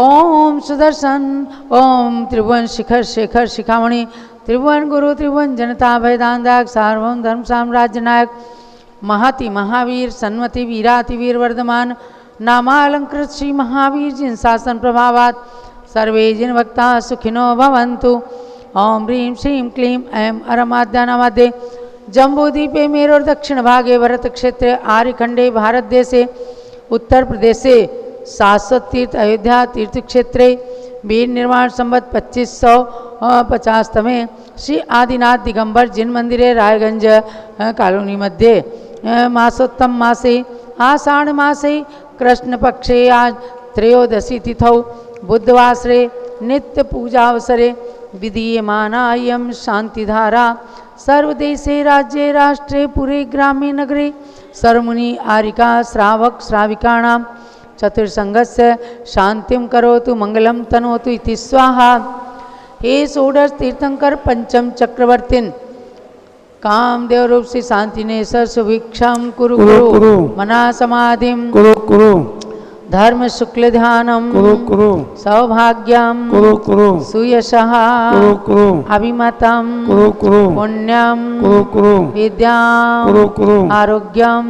ओम सुदर्शन ओम त्रिभुवन शिखर शेखर शिखामणि त्रिभुवन गुरु त्रिभुवन जनता भयदानदायक सार्वभौम धर्म साम्राज्य नायक महति महावीर सन्मति वीराति वीर वर्धमान नामालंकृत श्री महावीर जिन शासन प्रभावात सर्वे जिन भक्ता सुखिनो भवन्तु ओम ह्रीं श्रीं क्लीं ऐं अरमाद्यानामाद्ये जम्बूद्वीपे मेरोर दक्षिण भागे भरत क्षेत्रे आर्यखंडे भारत देशे उत्तर प्रदेशे शाश्वत तीर्थ अयोध्या तीर्थ क्षेत्रे वीर निर्माण संवत 2550 श्री आदिनाथ दिगंबर जिन मंदिरे रायगंज कॉलोनी मध्ये मासोत्तम मासे आषाढ़ मासे कृष्ण पक्षे आज त्रयोदशी तिथौ बुधवासरे नित्य पूजावसरे विधीयमानायं शांतिधारा सर्वदेशे राज्ये राष्ट्रे पुरे ग्रामे नगरे सर्वमुनि आरिका श्रावक श्राविकाणां चतुर्संगस्य शांतिं करोतु मंगलम तनोतु इति स्वाहा। हे षोडश तीर्थंकर पंचम चक्रवर्तीन कामदेव रूप से शांति ने सुभिक्षाम कुरु कुरु मना समाधिम कुरु धर्म शुक्ल ध्यानम कुरु सौभाग्यम कुरु सुयशः कुरु अभिमतम कुरु पुण्यम कुरु विद्याम कुरु आरोग्यम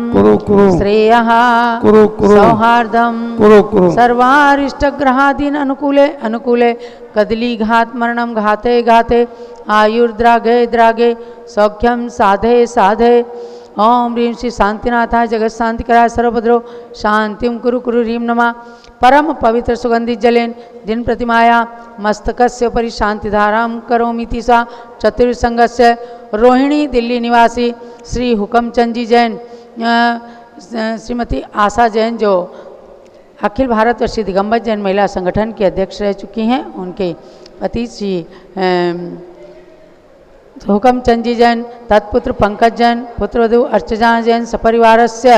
कुरु श्रेयः कुरु सौहार्दम कुरु सर्वारिष्टग्रहादीन अनुकूले अनुकूले कदली घात मरणम घाते घाते आयुर्द्रागे द्रागे सौख्यम साधे साधे ओम ह्रीं श्री शांतिनाथाय जगत शांति कराय सर्वभद्रो शांतिम कुरु कुरु ह्रीं नमः परम पवित्र सुगंधित जलेन जिन प्रतिमाया मस्तकस्य उपरि शांतिधारां करोमीति सा चतुर्संगस्य रोहिणी दिल्ली निवासी श्री हुकमचंद जी जैन श्रीमती आशा जैन जो अखिल भारत और श्री दिगंबर जैन महिला संगठन के अध्यक्ष रह चुकी हैं, उनके पति श्री हुकमचंद जी जैन तत्पुत्र पंकज जैन पुत्रवधु अर्चजा जैन सपरिवारस्य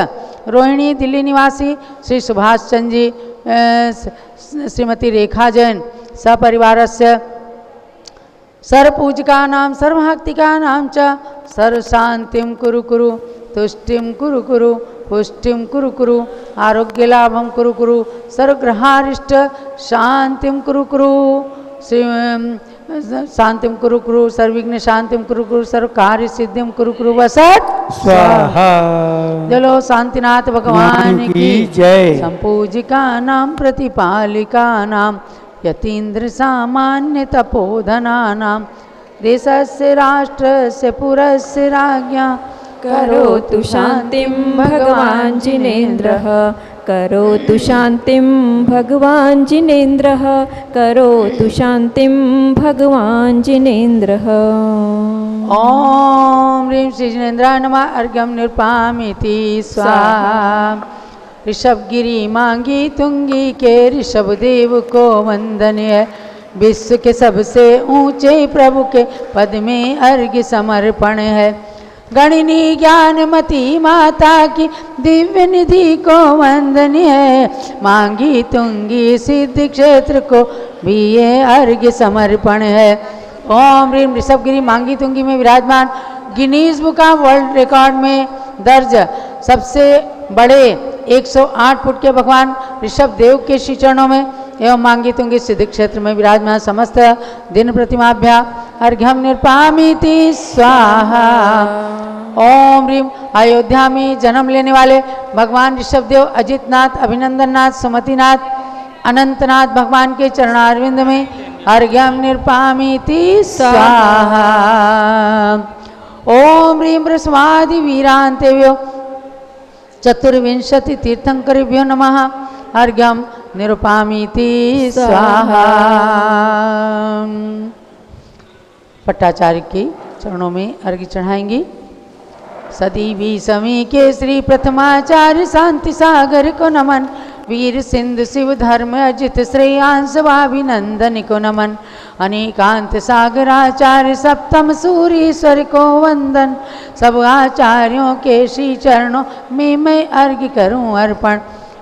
रोहिणी दिल्ली निवासी श्री सुभाष चंद जी श्रीमती रेखा जैन सपरिवारस्य सर्वपूजिकानां सर्वभक्तिकानां च सर्वशान्तिं कुरु कुरु तुष्टिं कुरु कुरु पुष्टिं कुरु कुरु आरोग्यलाभं कुरु कुरु सर्वग्रहारिष्ट शान्तिं कुरु कुरु श्री शांतिम कुरु कुरु सर्वविघ्न शांतिम कुरु कुरु सर्व कार्य सिद्धिम कुरु कुरु वसत स्वाहा। चलो शांतिनाथ भगवान की जय। संपूजिका नाम प्रतिपालिका नाम यतीन्द्र सामान्य तपोधना नाम देशस्य राष्ट्रस्य पुरस्य राज्ञा करोतु शान्तिं भगवान् जिनेन्द्रः करोतु शान्तिं भगवान् जिनेन्द्रः करोतु शान्तिं भगवान् जिनेन्द्रः। ओम ह्रीं श्री जिनेन्द्राय नमः। अर्घ्यं निरुपामीति स्वाहा। ऋषभगिरी मांगी तुंगी के ऋषभ देव को वंदन है। विश्व के सबसे ऊंचे प्रभु के पद में अर्घ्य समर्पण है। गणिनी ज्ञानमती माता की दिव्य निधि को वंदन है। मांगी तुंगी सिद्ध क्षेत्र को भी ये अर्घ्य समर्पण है। ओम ह्रीं ऋषभगिरी मांगी तुंगी में विराजमान Guinness book of world record में दर्ज सबसे बड़े 108 फुट के भगवान ऋषभ देव के श्री चरणों में एवं मांगी तुंगी सिद्ध क्षेत्र में विराजमान समस्त दिन प्रतिमाभ्या अर्घ्यं निरुपामीति स्वाहा। ओम ह्रीं अयोध्या में जन्म लेने वाले भगवान ऋषभदेव अजितनाथ, अभिनंदननाथ, सुमतिनाथ, अनंतनाथ भगवान के चरणारविंद में अर्घ्यं निरुपामीति स्वाहा। ओम ह्रीं बृहस्पति वीरांतेभ्यो चतुर्विंशति तीर्थंकरेभ्यो नमः। अर्घ्यं निरुपामीति स्वाहा। पट्टाचार्य के चरणों में अर्घ्य चढ़ाएंगी। सदी भी समी के श्री प्रथमाचार्य शांति सागर को नमन। वीर सिंधु शिव धर्म अजित श्रेयांश भाभिनंदन को नमन। अनेकांत सागराचार्य सप्तम सूरीश्वर को वंदन। सब आचार्यों के श्री चरणों में मैं अर्घ्य करूं अर्पण।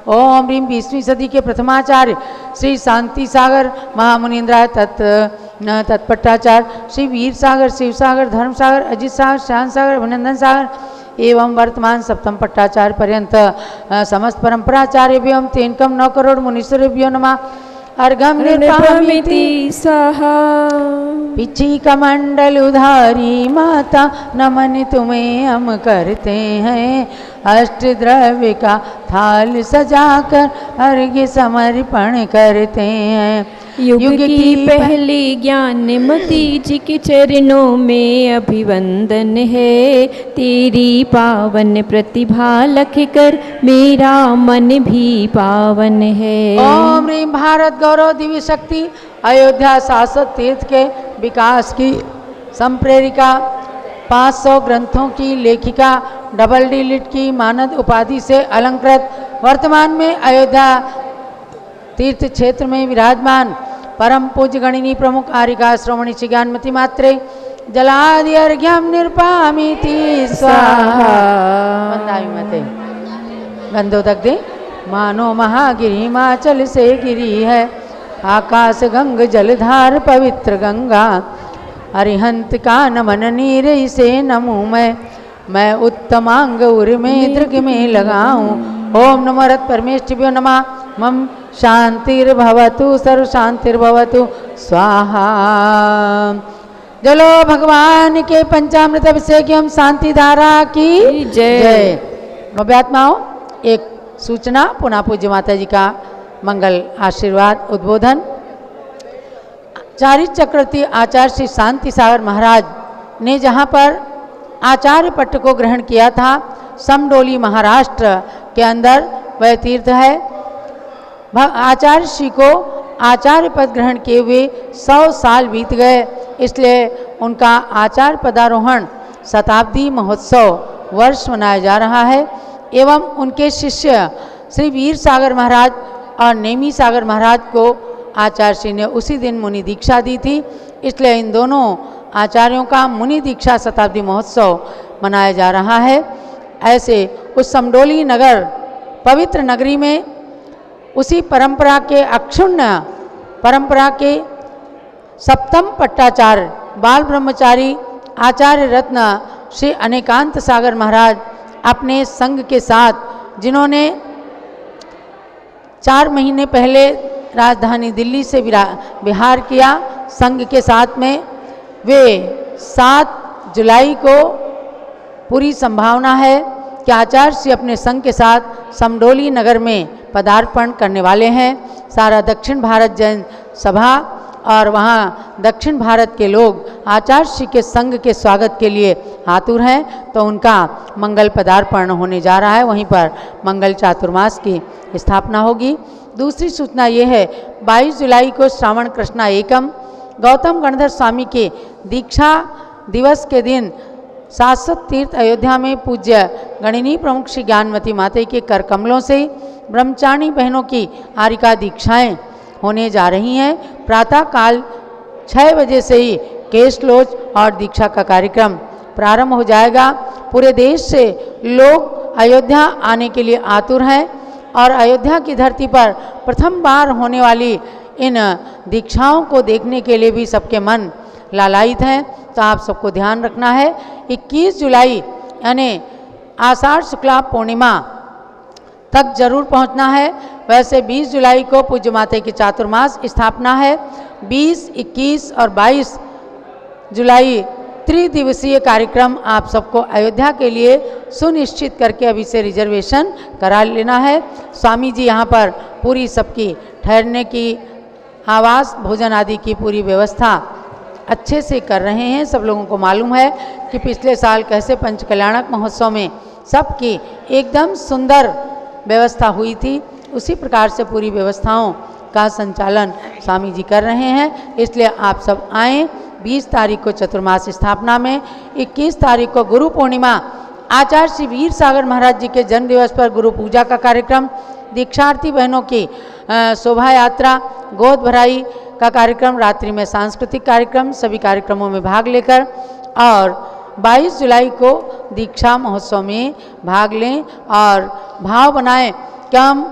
ओम ह्रीं 20वीं सदी के प्रथमाचार्य श्री शांति सागर महामुनीन्द्राय तत्पट्टाचार्य श्री वीर सागर, शिव सागर, धर्म सागर, अजित सागर, शांत सागर, अभिनंदन सागर एवं वर्तमान सप्तम पट्टाचार्य पर्यंत समस्त परंपराचार्यभ्यो 3 करोड़ मुनीश्वरेभ्यो नमः। अर्घ्यं निरुपामीति स्वाहा। पिछी कमंडल उधारी माता नमन तुम्हें हम करते हैं। अष्ट द्रव्य का थाल सजाकर अर्घ्य समर्पण करते हैं। युग की पहली ज्ञानमती जी के चरणों में अभिवंदन है। तेरी पावन प्रतिभा लख कर मेरा मन भी पावन है। ओम ह्रीं भारत गौरव दिव्य शक्ति अयोध्या शाश्वत तीर्थ के विकास की संप्रेरिका 500 ग्रंथों की लेखिका डबल डी लिट की मानद उपाधि से अलंकृत वर्तमान में अयोध्या तीर्थ क्षेत्र में विराजमान परम पूज्य गणिनी प्रमुख आर्यिका श्रोमणी श्री ज्ञानमती मात्रे जलादि अर्घ्यं निरुपामीति स्वाहा। वंदामि गंधोदग्धे मानो महागिरि हिमाचल से गिरी है। आकाश गंग जलधार पवित्र गंगा। अरिहंत का नमन नीर से नमूं मैं उत्तमांग उर में दृग में लगाऊं। ओम नमो रत परमेष्ठिभ्यो नमः। मम शांतिर्भवतु सर्व शांतिर्भवतु स्वाहा। जलो भगवान के पंचामृत अभिषेक एवं शांति धारा की जय। भव्यात्माओं, एक सूचना पुनः पूज्य माता जी का मंगल आशीर्वाद उद्बोधन। चारित्र चक्रवर्ती आचार्य श्री शांति सागर महाराज ने जहाँ पर आचार्य पट्ट को ग्रहण किया था, समडोली महाराष्ट्र के अंदर वह तीर्थ है। आचार्य श्री को आचार्य पद ग्रहण किए हुए 100 साल बीत गए, इसलिए उनका आचार्य पदारोहण शताब्दी महोत्सव वर्ष मनाया जा रहा है। एवं उनके शिष्य श्री वीर सागर महाराज और नेमी सागर महाराज को आचार्य श्री ने उसी दिन मुनि दीक्षा दी थी, इसलिए इन दोनों आचार्यों का मुनि दीक्षा शताब्दी महोत्सव मनाया जा रहा है। ऐसे उस समडोली नगर पवित्र नगरी में उसी परंपरा के अक्षुण्ण परंपरा के सप्तम पट्टाचार्य बाल ब्रह्मचारी आचार्य रत्न श्री अनेकांत सागर महाराज अपने संघ के साथ, जिन्होंने 4 महीने पहले राजधानी दिल्ली से बिहार किया, संघ के साथ में वे 7 जुलाई को पूरी संभावना है कि आचार्य श्री अपने संघ के साथ समडोली नगर में पदार्पण करने वाले हैं। सारा दक्षिण भारत जैन सभा और वहाँ दक्षिण भारत के लोग आचार्य श्री के संघ के स्वागत के लिए आतुर हैं, तो उनका मंगल पदार्पण होने जा रहा है। वहीं पर मंगल चातुर्मास की स्थापना होगी। दूसरी सूचना ये है, 22 जुलाई को श्रावण कृष्णा एकम गौतम गणधर स्वामी के दीक्षा दिवस के दिन शाश्वत तीर्थ अयोध्या में पूज्य गणिनी प्रमुख श्री ज्ञानमती माता के कर कमलों से ब्रह्मचारिणी बहनों की आरिका दीक्षाएं होने जा रही हैं। प्रातः काल 6 बजे से ही केशलोच और दीक्षा का कार्यक्रम प्रारंभ हो जाएगा। पूरे देश से लोग अयोध्या आने के लिए आतुर हैं और अयोध्या की धरती पर प्रथम बार होने वाली इन दीक्षाओं को देखने के लिए भी सबके मन लालायित हैं। तो आप सबको ध्यान रखना है, 21 जुलाई यानी आषाढ़ शुक्ला पूर्णिमा तक जरूर पहुंचना है। वैसे 20 जुलाई को पूज्य माता की चातुर्मास स्थापना है। 20, 21 और 22 जुलाई त्रिदिवसीय कार्यक्रम आप सबको अयोध्या के लिए सुनिश्चित करके अभी से रिजर्वेशन करा लेना है। स्वामी जी यहाँ पर पूरी सबकी ठहरने की, आवास, भोजन आदि की पूरी व्यवस्था अच्छे से कर रहे हैं। सब लोगों को मालूम है कि पिछले साल कैसे पंच कल्याणक महोत्सव में सबकी एकदम सुंदर व्यवस्था हुई थी, उसी प्रकार से पूरी व्यवस्थाओं का संचालन स्वामी जी कर रहे हैं। इसलिए आप सब आएँ। 20 तारीख को चतुर्मास स्थापना में, 21 तारीख को गुरु पूर्णिमा आचार्य श्री वीर सागर महाराज जी के जन्म दिवस पर गुरु पूजा का कार्यक्रम, दीक्षार्थी बहनों की शोभा यात्रा, गोद भराई का कार्यक्रम, रात्रि में सांस्कृतिक कार्यक्रम, सभी कार्यक्रमों में भाग लेकर और 22 जुलाई को दीक्षा महोत्सव में भाग लें और भाव बनाएं कि हम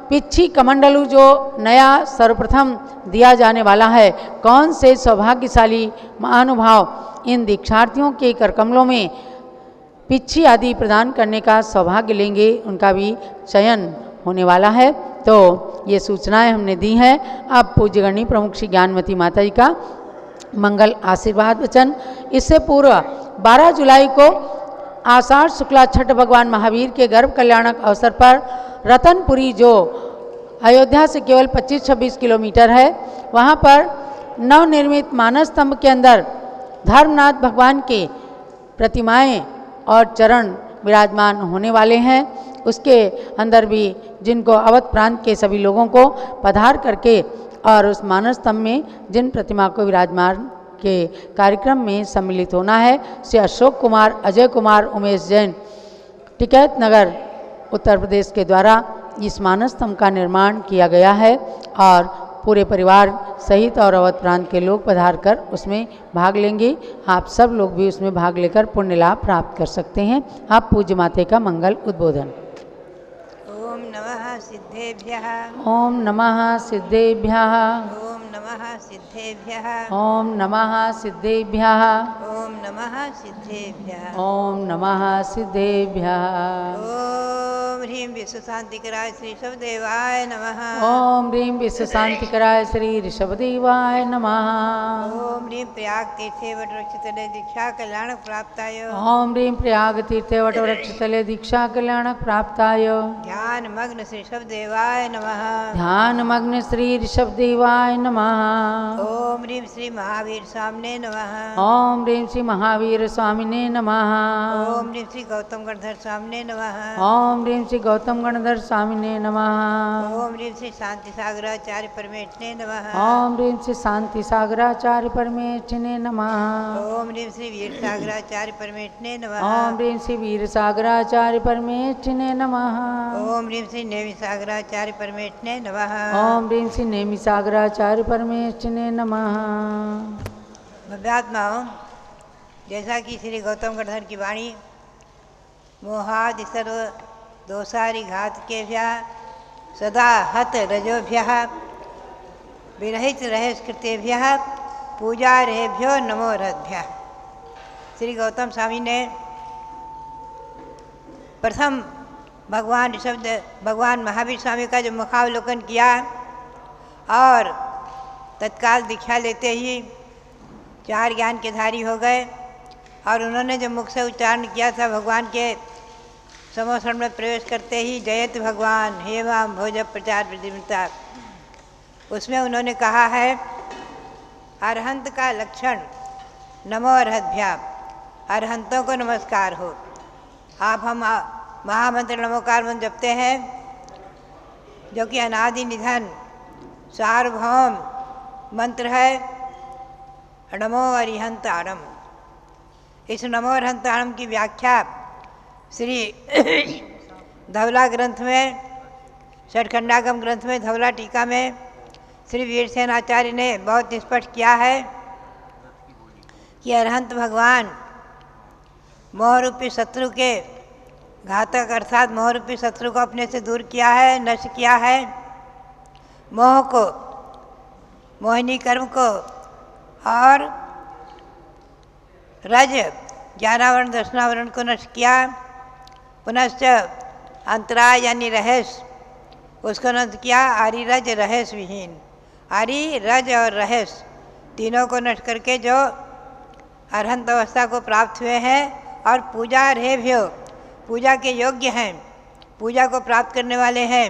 पिच्छी कमंडलू जो नया सर्वप्रथम दिया जाने वाला है, कौन से सौभाग्यशाली महानुभाव इन दीक्षार्थियों के करकमलों में पिच्छी आदि प्रदान करने का सौभाग्य लेंगे, उनका भी चयन होने वाला है। तो ये सूचनाएं हमने दी हैं। अब पूज्य गणिनी प्रमुख श्री ज्ञानमती माता जी का मंगल आशीर्वाद वचन। इससे पूर्व 12 जुलाई को आषाढ़ शुक्ला छठ भगवान महावीर के गर्भ कल्याणक अवसर पर रतनपुरी, जो अयोध्या से केवल 25-26 किलोमीटर है, वहाँ पर नवनिर्मित मानस स्तंभ के अंदर धर्मनाथ भगवान के प्रतिमाएं और चरण विराजमान होने वाले हैं। उसके अंदर भी जिनको अवध प्रांत के सभी लोगों को पधार करके और उस मानस स्तंभ में जिन प्रतिमा को विराजमान के कार्यक्रम में सम्मिलित होना है, श्री अशोक कुमार, अजय कुमार, उमेश जैन, टिकैत नगर, उत्तर प्रदेश के द्वारा इस मानस स्तंभ का निर्माण किया गया है और पूरे परिवार सहित और अवध प्रांत के लोग पधार कर उसमें भाग लेंगे। आप सब लोग भी उसमें भाग लेकर पुण्य लाभ प्राप्त कर सकते हैं। आप पूज्य माते का मंगल उद्बोधन। ओम नमः सिद्धेभ्यः। ओम नमः सिद्धेभ्यः। ओम नमः सिद्धेभ्यः। ओम नमः सिद्धेभ्यः। ओम नमः सिद्धेभ्यः। ओम नमः सिद्धेभ्यः। ओम ह्रीं विश्व शांतिकराय श्री ऋषभदेवाय नमः। ओम ह्रीं विश्व शांतिकराय श्री ऋषभदेवाय नमः। ओम ह्रीं प्रयाग तीर्थे वटवृक्षतले दीक्षा कल्याण प्राप्ताय। ओम ह्रीं प्रयाग तीर्थे वटवृक्षतले दीक्षा कल्याण प्राप्ताय। ध्यान मग्न श्री ऋषभदेवाय नमः। ध्यान मग्न श्री ऋषभदेवाय नमः। ओम ह्रीं श्री महावीर स्वामिने नमः। ओम ह्रीं श्री महावीर स्वामिने नमः। ओम ह्रीं श्री गौतम गणधर स्वामिने नमः। ओम ह्रीं श्री गौतम गणधर स्वामिने नमः। ओम ह्रीं श्री शांति सागराचार्य परमेष्ठिने नमः। ओम ह्रीं श्री शांति सागराचार्य परमेष्ठिने नमः। ओम ह्रीं श्री वीर सागराचार्य परमेष्ठिने नमः। ओम ह्रीं श्री वीर सागराचार्य परमेष्ठिने नमः। ओम ह्रीं श्री नेमि सागराचार्य परमेष्ठिने नमः। ओम ह्रीं श्री नेमि सागराचार्य परमेष्ठिने नमः। भव्यात्माओं, जैसा कि श्री गौतम गणधर की वाणी मोहादि सर्व दोषारि घातकेभ्यः सदा हत रजोभ्यः विरहित रहेस्कृतेभ्यः पूजा रहेभ्यो नमो रद्भ्यः। श्री गौतम स्वामी ने प्रथम भगवान महावीर स्वामी का जो मुखावलोकन किया और तत्काल दीक्षा लेते ही 4 ज्ञान के धारी हो गए और उन्होंने जो मुख से उच्चारण किया था भगवान के समोषण में प्रवेश करते ही जयत भगवान हे वाम भोज प्रचार प्रतिमता, उसमें उन्होंने कहा है अरहंत का लक्षण नमो रहद्भ्या, अरहंतों को नमस्कार हो। आप हम महामंत्र नमोकार मंत्र जपते हैं, जो कि अनादि निधन सार्वभौम मंत्र है, नमो अरिहंताणम। इस नमो अरिहंताणम की व्याख्या श्री धवला ग्रंथ में, षटखंडागम ग्रंथ में, धवला टीका में श्री वीरसेन आचार्य ने बहुत स्पष्ट किया है कि अरहंत भगवान मोहरूपी शत्रु के घातक अर्थात मोहरूपी शत्रु को अपने से दूर किया है, नष्ट किया है। मोह को, मोहिनी कर्म को और रज ज्ञानावरण दर्शनावरण को नष्ट किया। पुनश्च अंतराय यानी रहस्य, उसको नष्ट किया। आरि रज रहस्य विहीन, आरि रज और रहस्य तीनों को नष्ट करके जो अरहंत अवस्था को प्राप्त हुए हैं और पूजा रेभ्यो, पूजा के योग्य हैं, पूजा को प्राप्त करने वाले हैं,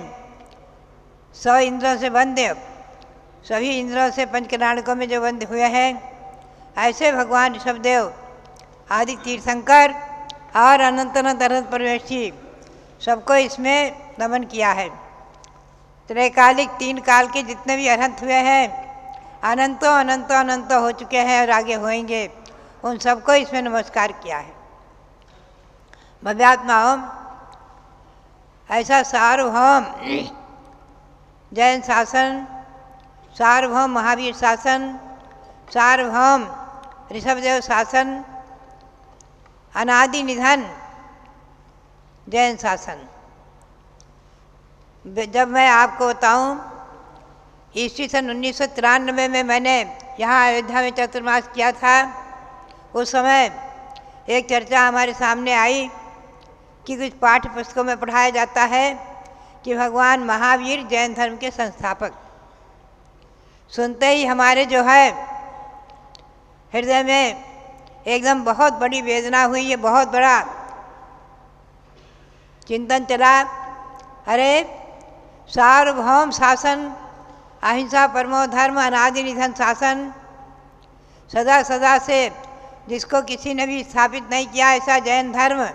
100 इंद्रों से बंध्य, सभी इंद्रों से पंचकर्णाणकों में जो बंध हुए हैं, ऐसे भगवान ऋषभदेव आदि तीर्थंकर और अनंत अनंत अनंत परमेष्ठी सबको इसमें नमन किया है। त्रैकालिक 3 काल के जितने भी अरहंत हुए हैं, अनंतों अनंतों अनंतों हो चुके हैं और आगे होएंगे, उन सबको इसमें नमस्कार किया है। भव्यात्माओं, ऐसा सार्वभौम जैन शासन, सार्वभौम महावीर शासन, सार्वभौम ऋषभदेव शासन, अनादि निधन जैन शासन। जब मैं आपको बताऊं, ईस्वी सन 1993 में मैंने यहाँ अयोध्या में चतुर्मास किया था, उस समय एक चर्चा हमारे सामने आई कि कुछ पाठ्य पुस्तकों में पढ़ाया जाता है कि भगवान महावीर जैन धर्म के संस्थापक। सुनते ही हमारे जो है हृदय में एकदम बहुत बड़ी वेदना हुई, ये बहुत बड़ा चिंतन चला। अरे सार्वभौम शासन, अहिंसा परमो धर्म, अनादि निधन शासन, सदा सदा से जिसको किसी ने भी स्थापित नहीं किया, ऐसा जैन धर्म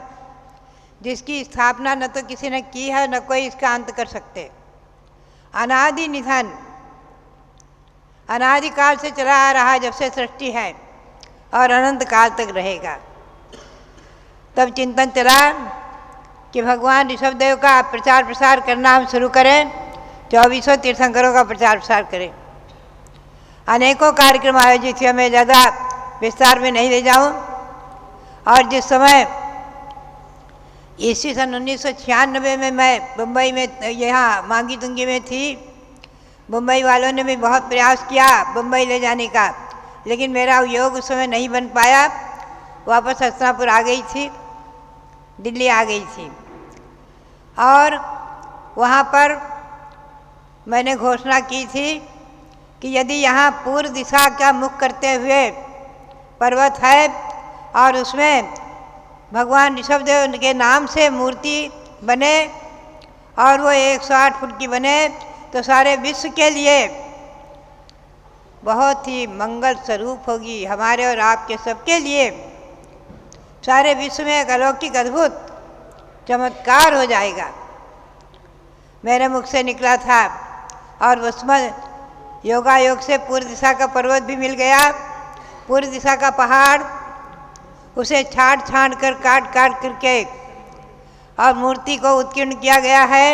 जिसकी स्थापना न तो किसी ने की है न कोई इसका अंत कर सकते। अनादि निधन, अनादि काल से चला आ रहा है, जब से सृष्टि है और अनंत काल तक रहेगा। तब चिंतन चला कि भगवान ऋषभदेव का प्रचार प्रसार करना हम शुरू करें, 2400 तीर्थंकरों का प्रचार प्रसार करें। अनेकों कार्यक्रम आयोजित हुए, मैं ज़्यादा विस्तार में नहीं ले जाऊं। और जिस समय ईस्वी सन 1996 में मैं मुंबई में, यहाँ मांगी तुंगी में थी, मुंबई वालों ने भी बहुत प्रयास किया मुंबई ले जाने का, लेकिन मेरा योग उस समय नहीं बन पाया। वापस हस्तिनापुर आ गई थी, दिल्ली आ गई थी। और वहाँ पर मैंने घोषणा की थी कि यदि यहाँ पूर्व दिशा का मुख करते हुए पर्वत है और उसमें भगवान ऋषभदेव के नाम से मूर्ति बने और वो 108 फुट की बने, तो सारे विश्व के लिए बहुत ही मंगल स्वरूप होगी, हमारे और आपके सबके लिए। सारे विश्व में एक अलौकिक अद्भुत चमत्कार हो जाएगा। मेरे मुख से निकला था और उसमें योगायोग से पूर्व दिशा का पर्वत भी मिल गया, पूर्व दिशा का पहाड़, उसे छाट छाट कर काट काट करके और मूर्ति को उत्कीर्ण किया गया है।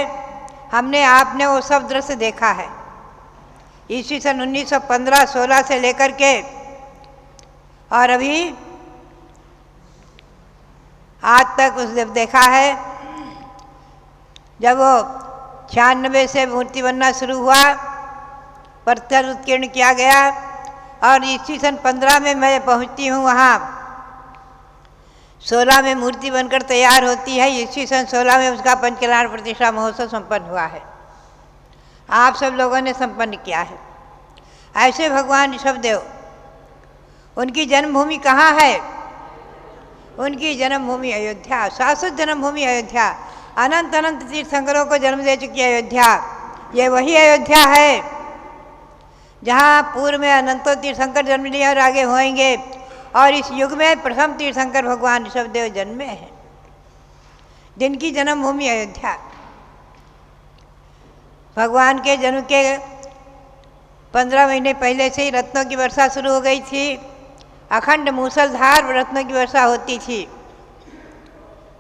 हमने आपने वो सब दृश्य देखा है। ईस्वी सन 1915-16 से लेकर के और अभी आज तक उस देखा है। जब वो 96 से मूर्ति बनना शुरू हुआ, पत्थर उत्कीर्ण किया गया और ईस्वी सन 15 में मैं पहुंचती हूँ वहाँ। 16 में मूर्ति बनकर तैयार होती है, ईस्वी सन 16 में उसका पंचकल्याण प्रतिष्ठा महोत्सव संपन्न हुआ है। आप सब लोगों ने संपन्न किया है। ऐसे भगवान ऋषभदेव, उनकी जन्मभूमि कहाँ है? उनकी जन्मभूमि अयोध्या, शाश्वत जन्मभूमि अयोध्या। अनंत अनंत तीर्थंकरों को जन्म दे चुकी अयोध्या। ये वही अयोध्या है जहाँ पूर्व में अनंतों तीर्थंकर जन्म लिए और आगे होएंगे। और इस युग में प्रथम तीर्थंकर भगवान ऋषभदेव जन्मे हैं, जिनकी जन्मभूमि अयोध्या। भगवान के जन्म के 15 महीने पहले से ही रत्नों की वर्षा शुरू हो गई थी। अखंड मूसलधार रत्नों की वर्षा होती थी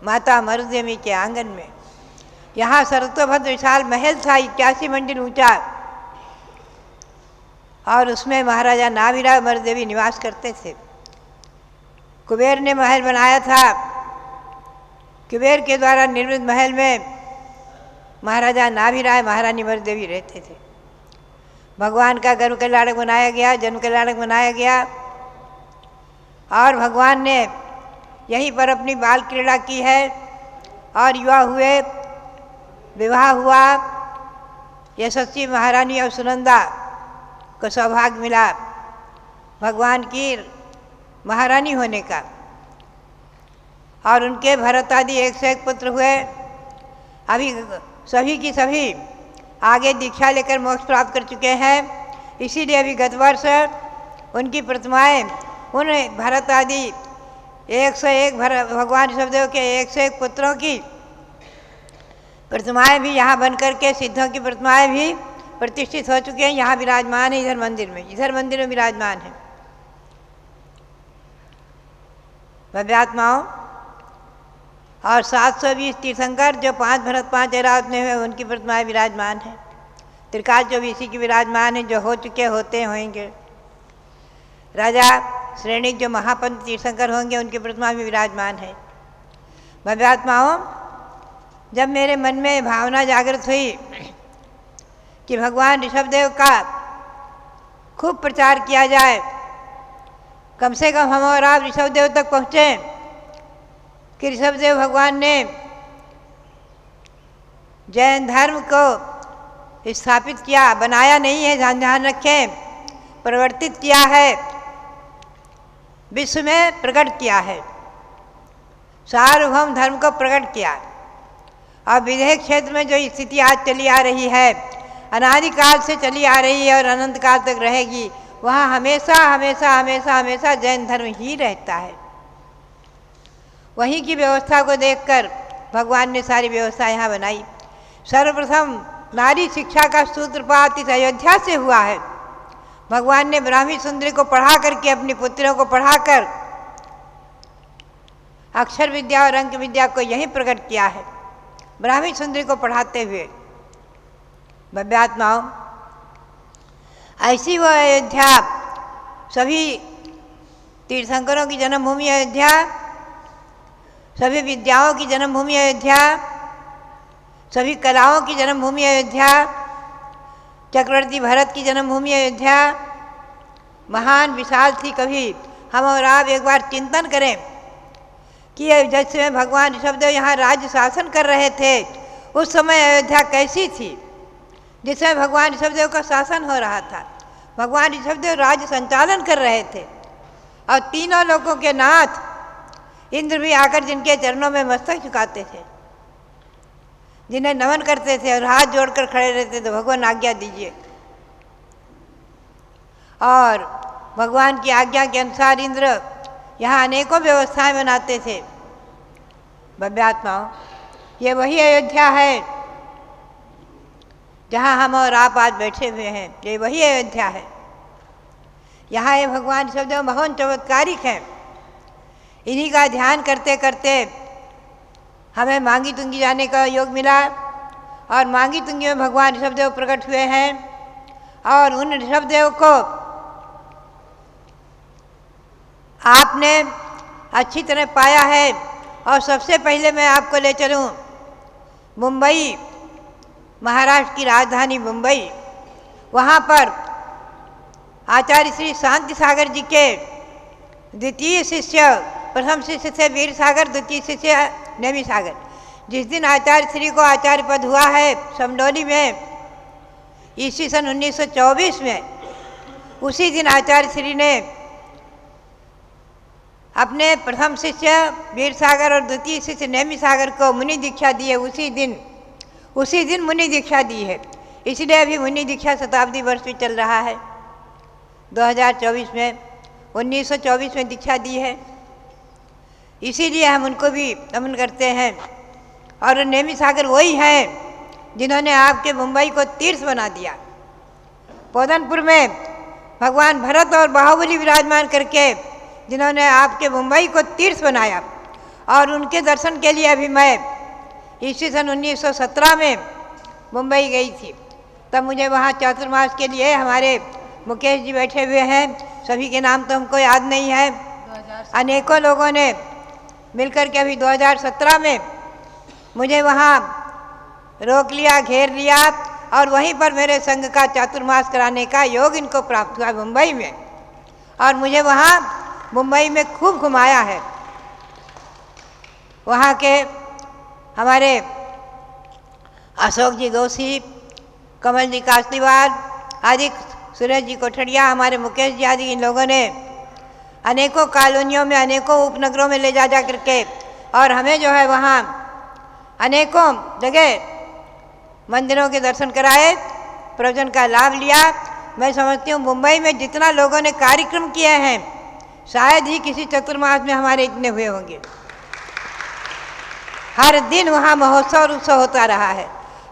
माता मरुदेवी के आंगन में। यहाँ सरतोभद्र विशाल महल था, 81 मंजिल ऊंचा, और उसमें महाराजा नाभिराव मरुदेवी निवास करते थे। कुबेर ने महल बनाया था। कुबेर के द्वारा निर्मित महल में महाराजा नाभिराव महारानी मरुदेवी रहते थे। भगवान का गर्भ के लाड़क बनाया गया, जन्म के लाड़क बनाया गया, और भगवान ने यहीं पर अपनी बाल क्रीड़ा की है और युवा हुए, विवाह हुआ। यशस्वी महारानी और सुनंदा को सौभाग्य मिला भगवान की महारानी होने का, और उनके भरत आदि 101 पुत्र हुए। अभी सभी की सभी आगे दीक्षा लेकर मोक्ष प्राप्त कर चुके हैं। इसीलिए अभी गत वर्ष उनकी प्रतिमाएं, उन भरत आदि 101 भगवान ऋषभदेव के 101 पुत्रों की प्रतिमाएं भी यहाँ बनकर के, सिद्धों की प्रतिमाएं भी प्रतिष्ठित हो चुके हैं। यहाँ विराजमान है, इधर मंदिर में विराजमान है। भव्यात्माओं और 720 तीर्थंकर जो 5 भरत 5 ऐरावत में हुए, उनकी प्रतिमाएं विराजमान है। त्रिकाल 24 की विराजमान है, जो हो चुके होते होंगे। राजा श्रेणी जो महापंत तीर्थंकर होंगे, उनकी प्रतिमा भी विराजमान है। भव्यात्माओं, जब मेरे मन में भावना जागृत हुई कि भगवान ऋषभदेव का खूब प्रचार किया जाए, कम से कम हम और आप ऋषभदेव तक पहुँचें कि ऋषभदेव भगवान ने जैन धर्म को स्थापित किया, बनाया नहीं है, ध्यान रखें, परिवर्तित किया है, विश्व में प्रकट किया है, सार्वभौम धर्म को प्रकट किया। और विदेह क्षेत्र में जो स्थिति आज चली आ रही है, अनादिकाल से चली आ रही है और अनंत काल तक रहेगी, वहाँ हमेशा हमेशा हमेशा हमेशा जैन धर्म ही रहता है। वहीं की व्यवस्था को देखकर भगवान ने सारी व्यवस्था यहाँ बनाई। सर्वप्रथम नारी शिक्षा का सूत्रपात इस अयोध्या से हुआ है। भगवान ने ब्राह्मी सुंदरी को पढ़ा करके, अपनी पुत्रियों को पढ़ाकर अक्षर विद्या और अंक विद्या को यहीं प्रकट किया है, ब्राह्मी सुंदरी को पढ़ाते हुए। भव्यात्माओं, ऐसी वो अयोध्या, सभी तीर्थंकरों की जन्मभूमि अयोध्या, सभी विद्याओं की जन्मभूमि अयोध्या, सभी कलाओं की जन्मभूमि अयोध्या, चक्रवर्ती भरत की जन्मभूमि अयोध्या महान विशाल थी। कभी हम और आप एक बार चिंतन करें कि जिस समय भगवान ऋषभदेव यहाँ राज्य शासन कर रहे थे, उस समय अयोध्या कैसी थी। जिस समय भगवान ऋषभदेव का शासन हो रहा था, भगवान ऋषभदेव राज्य संचालन कर रहे थे, और तीनों लोगों के नाथ इंद्र भी आकर जिनके चरणों में मस्तक झुकाते थे, जिन्हें नमन करते थे और हाथ जोड़कर खड़े रहते थे, भगवान आज्ञा दीजिए। और भगवान की आज्ञा के अनुसार इंद्र यहाँ अनेकों व्यवस्थाएं बनाते थे। भव्यात्माओं, ये वही अयोध्या है जहाँ हम और आप आज बैठे हुए हैं। ये वही अयोध्या है। यहाँ ये भगवान ऋषभदेव महान चमत्कारिक हैं। इन्हीं का ध्यान करते करते हमें मांगी तुंगी जाने का योग मिला, और मांगी तुंगी में भगवान ऋषभदेव प्रकट हुए हैं। और उन ऋषभदेव को आपने अच्छी तरह पाया है। और सबसे पहले मैं आपको ले चलूँ मुंबई, महाराष्ट्र की राजधानी मुंबई। वहाँ पर आचार्य श्री शांति सागर जी के द्वितीय शिष्य, प्रथम शिष्य थे वीर सागर, द्वितीय शिष्य नेमी सागर। जिस दिन आचार्य श्री को आचार्य पद हुआ है समडोली में, ईस्वी सन 1924 में, उसी दिन आचार्य श्री ने अपने प्रथम शिष्य वीर सागर और द्वितीय शिष्य नेमी सागर को मुनि दीक्षा दी है। उसी दिन मुनि दीक्षा दी है। इसलिए अभी मुनि दीक्षा शताब्दी वर्ष भी चल रहा है 2024 में। 1924 में दीक्षा दी है, इसीलिए हम उनको भी नमन करते हैं। और नेमी सागर वही हैं जिन्होंने आपके मुंबई को तीर्थ बना दिया। पोदनपुर में भगवान भरत और बाहुबली विराजमान करके जिन्होंने आपके मुंबई को तीर्थ बनाया, और उनके दर्शन के लिए अभी मैं ईस्वी सन 1917 में मुंबई गई थी। तब मुझे वहाँ चातुर्मास के लिए हमारे मुकेश जी बैठे हुए हैं, सभी के नाम तो हमको याद नहीं है, अनेकों लोगों ने मिलकर के अभी 2017 में मुझे वहाँ रोक लिया, घेर लिया, और वहीं पर मेरे संघ का चातुर्मास कराने का योग इनको प्राप्त हुआ मुंबई में। और मुझे वहाँ मुंबई में खूब घुमाया है। वहाँ के हमारे अशोक जी जोशी, कमल जी कासलीवाल आदि, सुरेश जी कोठड़िया, हमारे मुकेश जी आदि, इन लोगों ने अनेकों कॉलोनियों में, अनेकों उपनगरों में ले जा करके और हमें जो है वहाँ अनेकों जगह मंदिरों के दर्शन कराए, प्रवचन का लाभ लिया। मैं समझती हूँ मुंबई में जितना लोगों ने कार्यक्रम किए हैं शायद ही किसी चतुर्मास में हमारे इतने हुए होंगे। हर दिन वहाँ महोत्सव और उत्सव होता रहा है,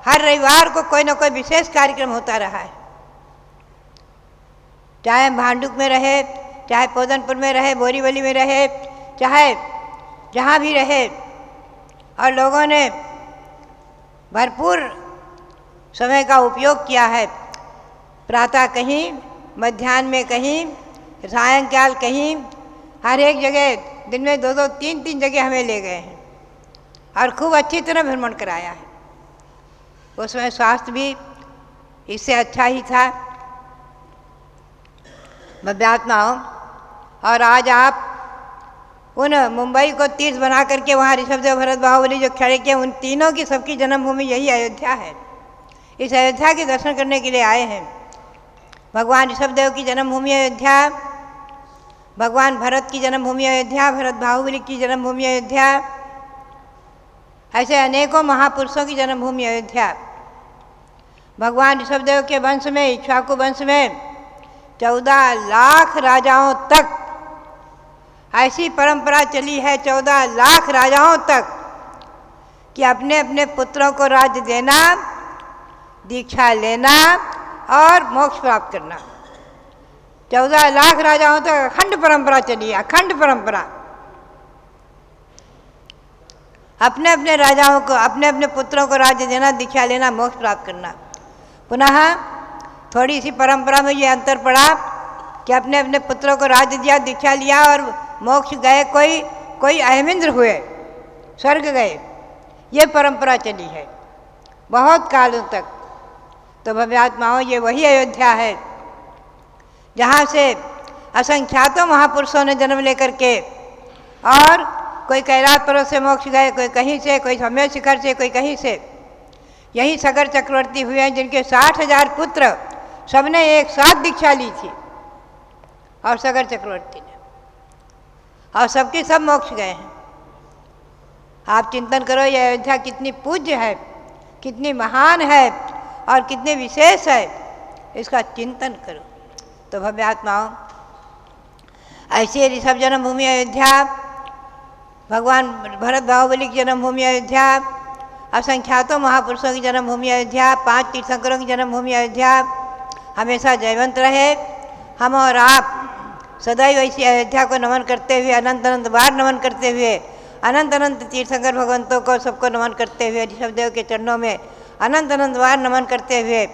हर रविवार को कोई ना कोई विशेष कार्यक्रम होता रहा है, चाहे हम भांडुप में रहे, चाहे पोदनपुर में रहे, बोरीवली में रहे, चाहे जहाँ भी रहे। और लोगों ने भरपूर समय का उपयोग किया है। प्रातः कहीं, मध्याह्न में कहीं, सायंकाल कहीं, हर एक जगह दिन में 2-2, 3-3 जगह हमें ले गए हैं और खूब अच्छी तरह भ्रमण कराया है। उसमें स्वास्थ्य भी इससे अच्छा ही था। भव्यात्माओं, और आज आप उन मुंबई को तीर्थ बना करके वहाँ ऋषभदेव, भरत, बाहुबली जो खड़े किए, उन तीनों की सबकी जन्मभूमि यही अयोध्या है। इस अयोध्या के दर्शन करने के लिए आए हैं। भगवान ऋषभदेव की जन्मभूमि अयोध्या, भगवान भरत की जन्मभूमि अयोध्या, भरत बाहुबली की जन्मभूमि अयोध्या, ऐसे अनेकों महापुरुषों की जन्मभूमि अयोध्या। भगवान ऋषभदेव के वंश में, इक्ष्वाकु वंश में 14 लाख राजाओं तक ऐसी परंपरा चली है, 14 लाख राजाओं तक, कि अपने अपने पुत्रों को राज्य देना, दीक्षा लेना और मोक्ष प्राप्त करना। 14 लाख राजाओं तक अखंड परंपरा चली है, अखंड परंपरा। अपने अपने राजाओं को, अपने अपने पुत्रों को राज्य देना, दीक्षा लेना, मोक्ष प्राप्त करना। पुनः थोड़ी सी परंपरा में ये अंतर पड़ा कि अपने अपने पुत्रों को राज्य दिया, दीक्षा लिया और मोक्ष गए, कोई अहमिंद्र हुए, स्वर्ग गए। ये परंपरा चली है बहुत कालों तक। तो भव्यात्माओं, ये वही अयोध्या है जहाँ से असंख्यातों महापुरुषों ने जन्म लेकर के, और कोई कैलाश पर्वत से मोक्ष गए, कोई कहीं से, कोई सम्य शिखर से, कोई कहीं से। यही सगर चक्रवर्ती हुए हैं जिनके 60,000 पुत्र सबने एक साथ दीक्षा ली थी, और सगर चक्रवर्ती ने, और सबके सब मोक्ष गए हैं। आप चिंतन करो, यह अयोध्या कितनी पूज्य है, कितनी महान है और कितनी विशेष है, इसका चिंतन करो। तो भव्यात्माओं, ऐसी ऋषभ जन्मभूमि अयोध्या, भगवान भरत बाहुबली की जन्मभूमि अयोध्या, असंख्यातों महापुरुषों की जन्मभूमि अयोध्या, 5 तीर्थंकरों की जन्मभूमि अयोध्या हमेशा जयवंत रहे। हम और आप सदैव ऐसी अयोध्या को नमन करते हुए, अनंत अनंत बार नमन करते हुए, अनंत अनंत तीर्थंकर भगवंतों को सबको नमन करते हुए, ऋषभदेव के चरणों में अनंत अनंत बार नमन करते हुए,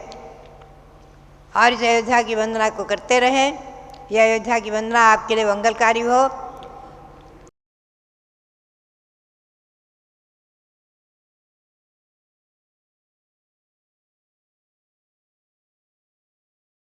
और इस अयोध्या की वंदना को करते रहें। यह अयोध्या की वंदना आपके लिए मंगलकारी हो।